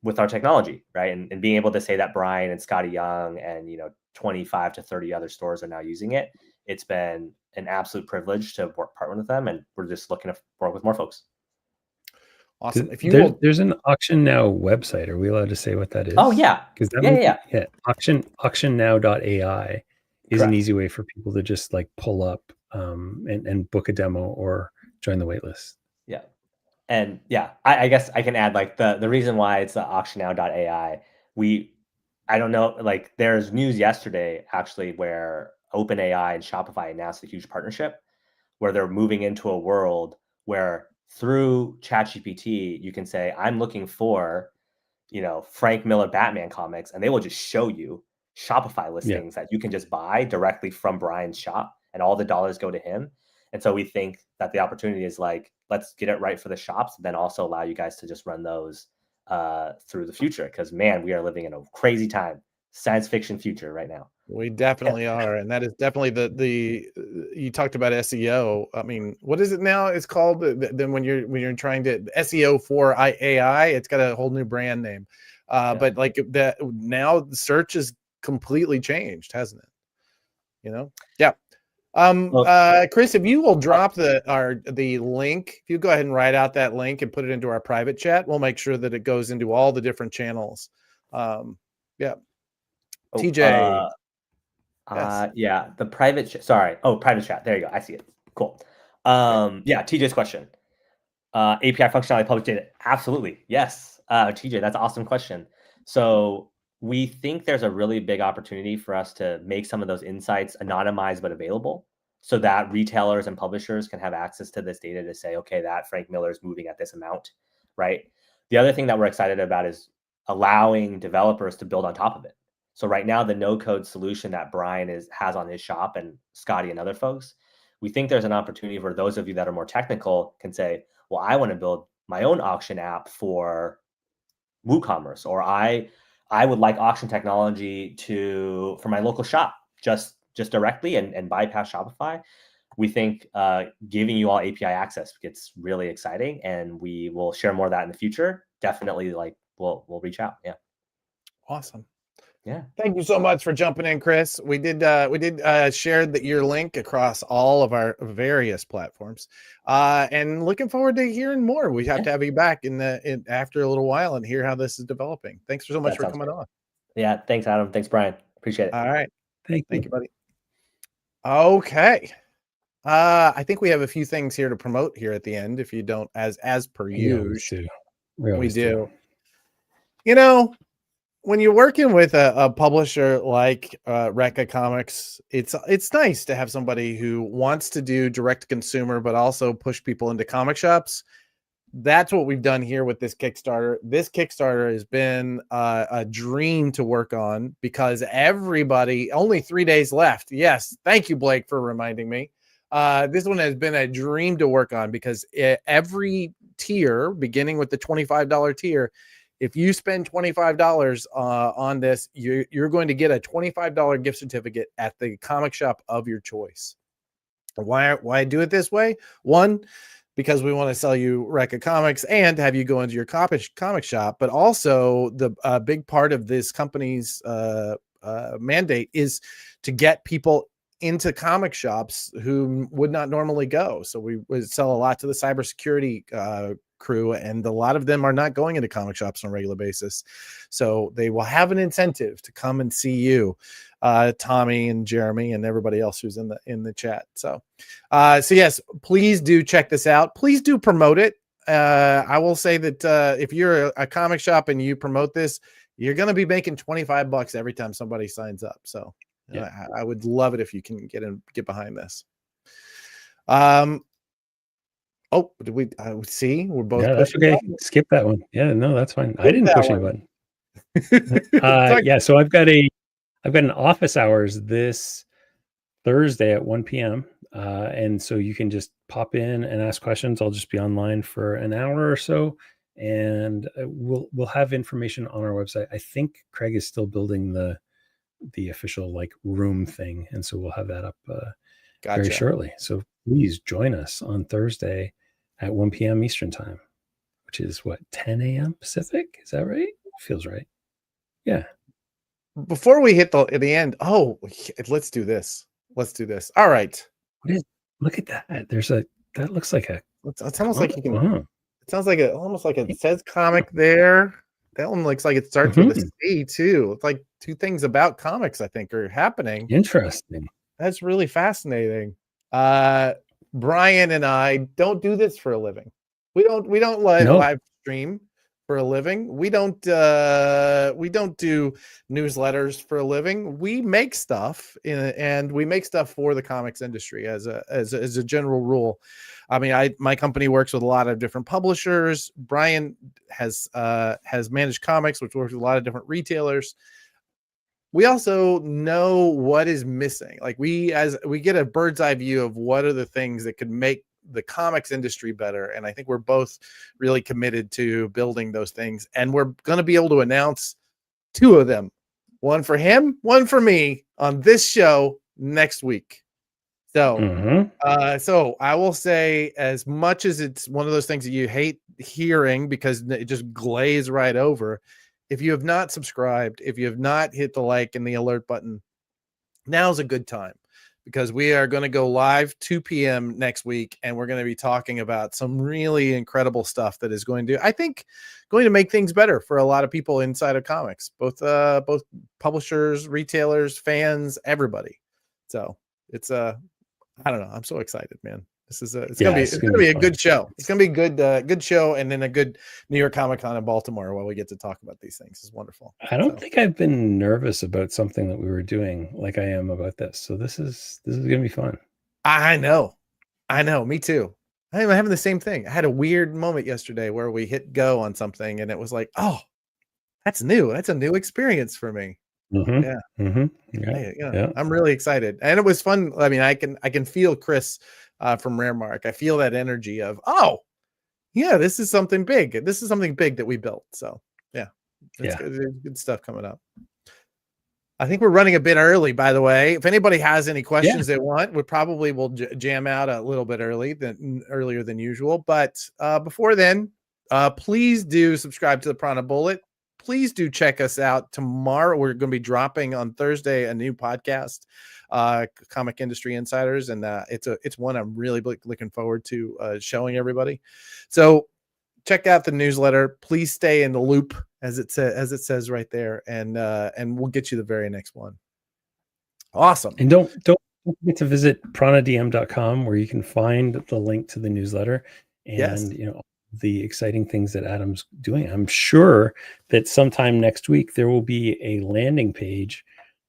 with our technology, right? And being able to say that Brian and Scotty Young and 25 to 30 other stores are now using it. It's been an absolute privilege to partner with them, and we're just looking to work with more folks. Awesome. If there's an Auction Now website. Are we allowed to say what that is? Oh yeah, because yeah. Auctionnow.ai is Correct. an easy way for people to just like pull up and book a demo or join the waitlist. Yeah. And yeah, I guess I can add like the reason why it's the auctionnow.ai. I don't know, like there's news yesterday actually where OpenAI and Shopify announced a huge partnership where they're moving into a world where through ChatGPT, you can say, I'm looking for, Frank Miller Batman comics, and they will just show you Shopify listings that you can just buy directly from Brian's shop, and all the dollars go to him. And so we think that the opportunity is like, let's get it right for the shops, then also allow you guys to just run those through the future. Because man, we are living in a crazy time, science fiction future right now. We definitely are, and that is definitely the you talked about SEO. I mean, what is it now? It's called then when you're trying to SEO for AI, it's got a whole new brand name. But like that now, the search is completely changed, hasn't it? Yeah. Chris, if you will drop the link, if you go ahead and write out that link and put it into our private chat, we'll make sure that it goes into all the different channels. TJ. Yeah, the private private chat. There you go. I see it. Cool. Yeah, TJ's question. API functionality public data. Absolutely. Yes. TJ, that's an awesome question. So we think there's a really big opportunity for us to make some of those insights anonymized but available so that retailers and publishers can have access to this data to say, okay, that Frank Miller is moving at this amount, right? The other thing that we're excited about is allowing developers to build on top of it. So right now, the no-code solution that Brian has on his shop and Scotty and other folks, we think there's an opportunity for those of you that are more technical can say, well, I want to build my own auction app for WooCommerce, or I would like auction technology for my local shop just directly and bypass Shopify. We think giving you all API access gets really exciting, and we will share more of that in the future. Definitely, like we'll reach out. Yeah. Awesome. Yeah. Thank you so much for jumping in, Chris. We did share your link across all of our various platforms, and looking forward to hearing more. We have to have you back after a little while and hear how this is developing. Thanks so much for coming on. Yeah. Thanks, Adam. Thanks, Brian. Appreciate it. All right. Thank you, buddy. Okay. I think we have a few things here to promote here at the end. If you don't, as per usual, we do. When you're working with a publisher like Rekka Comics, it's nice to have somebody who wants to do direct to consumer, but also push people into comic shops. That's what we've done here with this Kickstarter. This Kickstarter has been a dream to work on because only 3 days left. Yes. Thank you, Blake, for reminding me. This one has been a dream to work on because every tier, beginning with the $25 tier, if you spend $25 on this, you're going to get a $25 gift certificate at the comic shop of your choice. Why do it this way? One, because we want to sell you Rekka Comics and have you go into your comic shop, but also the big part of this company's mandate is to get people into comic shops who would not normally go. So we would sell a lot to the cybersecurity crew, and a lot of them are not going into comic shops on a regular basis. So they will have an incentive to come and see you, Tommy and Jeremy and everybody else who's in the chat. So yes, please do check this out. Please do promote it. I will say that if you're a comic shop and you promote this, you're going to be making $25 every time somebody signs up. So I would love it if you can get behind this. Oh, did we see? We're both. Yeah, that's okay. Skip that one. Yeah, no, that's fine. I didn't push any button. Yeah, so I've got an office hours this Thursday at 1 p.m. And so you can just pop in and ask questions. I'll just be online for an hour or so, and we'll have information on our website. I think Craig is still building the official like room thing, and so we'll have that up very shortly. So please join us on Thursday at 1 p.m. Eastern time, which is what, 10 a.m. Pacific? Is that right? Feels right. Yeah. Before we hit the end, let's do this. All right. Look at that. That looks like a. It's almost like you can. It sounds like almost like it says comic there. That one looks like it starts with a C too. It's like two things about comics I think are happening. Interesting. That's really fascinating. Brian and I don't do this for a living. We don't live stream for a living. We don't do newsletters for a living. We make stuff and we make stuff for the comics industry as a general rule. I mean, my company works with a lot of different publishers. Brian has managed comics, which works with a lot of different retailers. We also know what is missing. Like we get a bird's eye view of what are the things that could make the comics industry better. And I think we're both really committed to building those things. And we're going to be able to announce two of them, one for him, one for me on this show next week. So, so I will say, as much as it's one of those things that you hate hearing because it just glazes right over, if you have not subscribed, if you have not hit the like and the alert button, now's a good time, because we are going to go live 2 p.m. next week, and we're going to be talking about some really incredible stuff that is going to make things better for a lot of people inside of comics, both publishers, retailers, fans, everybody. So it's I don't know. I'm so excited, man. It's gonna be a good show. It's gonna be a good show, and then a good New York Comic Con in Baltimore while we get to talk about these things. It's wonderful. I don't think I've been nervous about something that we were doing like I am about this. So this is gonna be fun. I know. Me too. I'm having the same thing. I had a weird moment yesterday where we hit go on something, and it was like, oh, that's new. That's a new experience for me. Yeah. I'm really excited, and it was fun. I mean, I can feel Chris from Raremark. I feel that energy of, oh yeah, this is something big. This is something big that we built. So it's good stuff coming up. I think we're running a bit early, by the way. If anybody has any questions they want, we probably will jam out a little bit earlier than usual. But before then, please do subscribe to the Prana Bullet. Please do check us out tomorrow. We're going to be dropping on Thursday a new podcast, Comic Industry Insiders, and it's one I'm really looking forward to showing everybody. So check out the newsletter. Please stay in the loop, as it says right there, and we'll get you the very next one. Awesome. And don't forget to visit pranadm.com, where you can find the link to the newsletter and the exciting things that Adam's doing. I'm sure that sometime next week there will be a landing page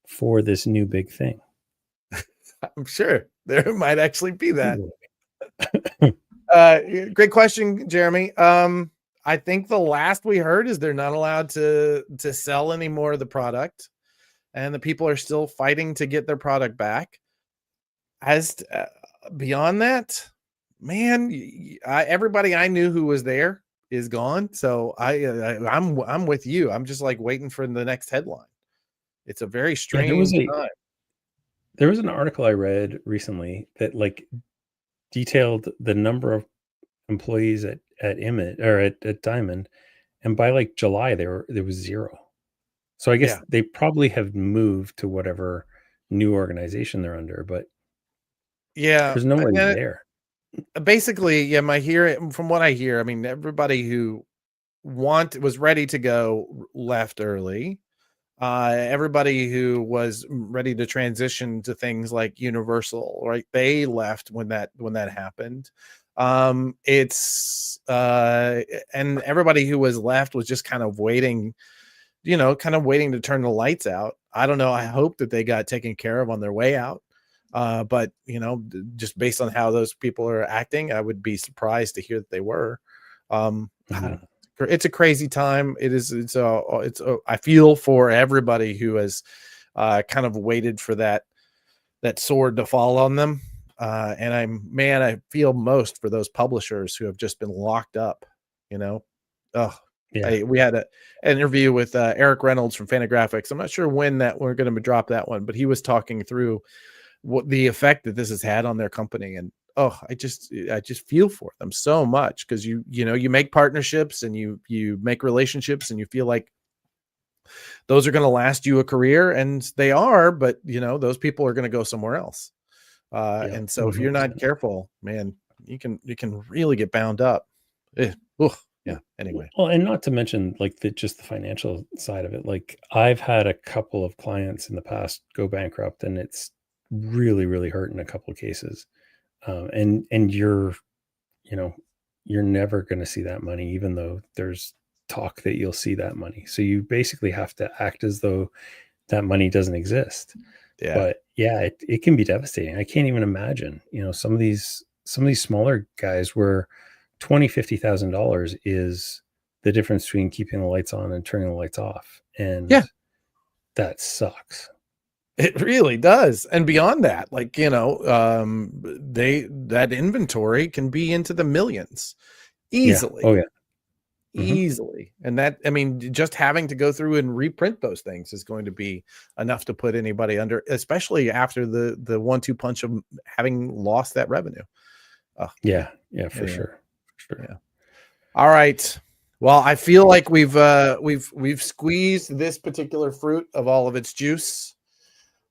for this new big thing. I'm sure there might actually be that. Great question, Jeremy. I think the last we heard is they're not allowed to sell any more of the product, and the people are still fighting to get their product back. As beyond that, man, everybody I knew who was there is gone. So I'm with you. I'm just like waiting for the next headline. It's a very strange time. There was an article I read recently that like detailed the number of employees at Image or at Diamond, and by like July there was 0. So I guess they probably have moved to whatever new organization they're under, but there's nowhere there. Basically, from what I hear, I mean, everybody who was ready to go left early. Everybody who was ready to transition to things like Universal, right? They left when that happened. It's and everybody who was left was just kind of waiting, waiting to turn the lights out. I don't know. I hope that they got taken care of on their way out. But just based on how those people are acting, I would be surprised to hear that they were. It's a crazy time. It is. I feel for everybody who has kind of waited for that sword to fall on them. And I feel most for those publishers who have just been locked up. We had an interview with Eric Reynolds from Fantagraphics. I'm not sure when that we're going to drop that one, but he was talking through what the effect that this has had on their company. And I just feel for them so much, because you make partnerships and you make relationships and you feel like those are going to last you a career, and they are, but those people are going to go somewhere else. And so if you're not careful, man, you can really get bound up. Yeah. Anyway. Well, and not to mention just the financial side of it. Like, I've had a couple of clients in the past go bankrupt, and it's really, really hurt in a couple of cases. And you're never going to see that money, even though there's talk that you'll see that money. So you basically have to act as though that money doesn't exist. Yeah. But yeah, it can be devastating. I can't even imagine, some of these smaller guys where $20,000-$50,000 is the difference between keeping the lights on and turning the lights off. And that sucks. It really does. And beyond that, that inventory can be into the millions easily. Yeah. Oh yeah. Easily. And that, just having to go through and reprint those things is going to be enough to put anybody under, especially after the 1-2 punch of having lost that revenue. Yeah, for sure. Yeah. All right. Well, I feel like we've squeezed this particular fruit of all of its juice.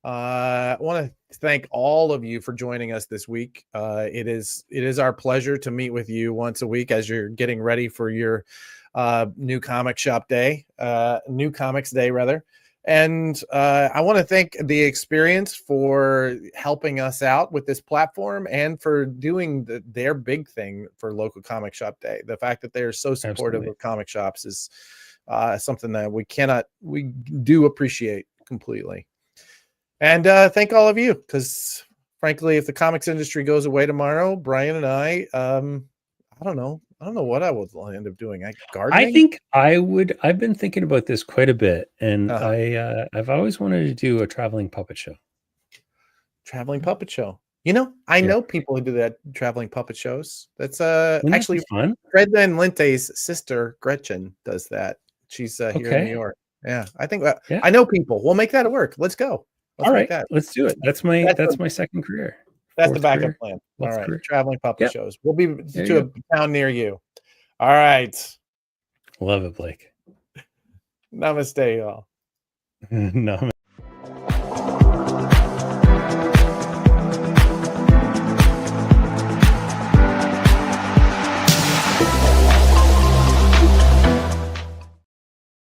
I want to thank all of you for joining us this week. It is our pleasure to meet with you once a week as you're getting ready for your new comics day rather. And I want to thank the Experience for helping us out with this platform and for doing their big thing for local comic shop day. The fact that they're so supportive of comic shops is something that we do appreciate completely. And thank all of you, because frankly, if the comics industry goes away tomorrow, Brian and I don't know what I will end up doing. Gardening? I think I would. I've been thinking about this quite a bit, and I've always wanted to do a traveling puppet show. Traveling puppet show. I know people who do that, traveling puppet shows. That's actually fun. Fred Van Linte's sister Gretchen does that. She's here in New York. Yeah, I think I know people. We'll make that work. Let's go. All right, let's do it. That's my second career. That's the backup plan. All right, traveling puppet shows. We'll be to a town near you. All right. Love it, Blake. Namaste, y'all. Namaste.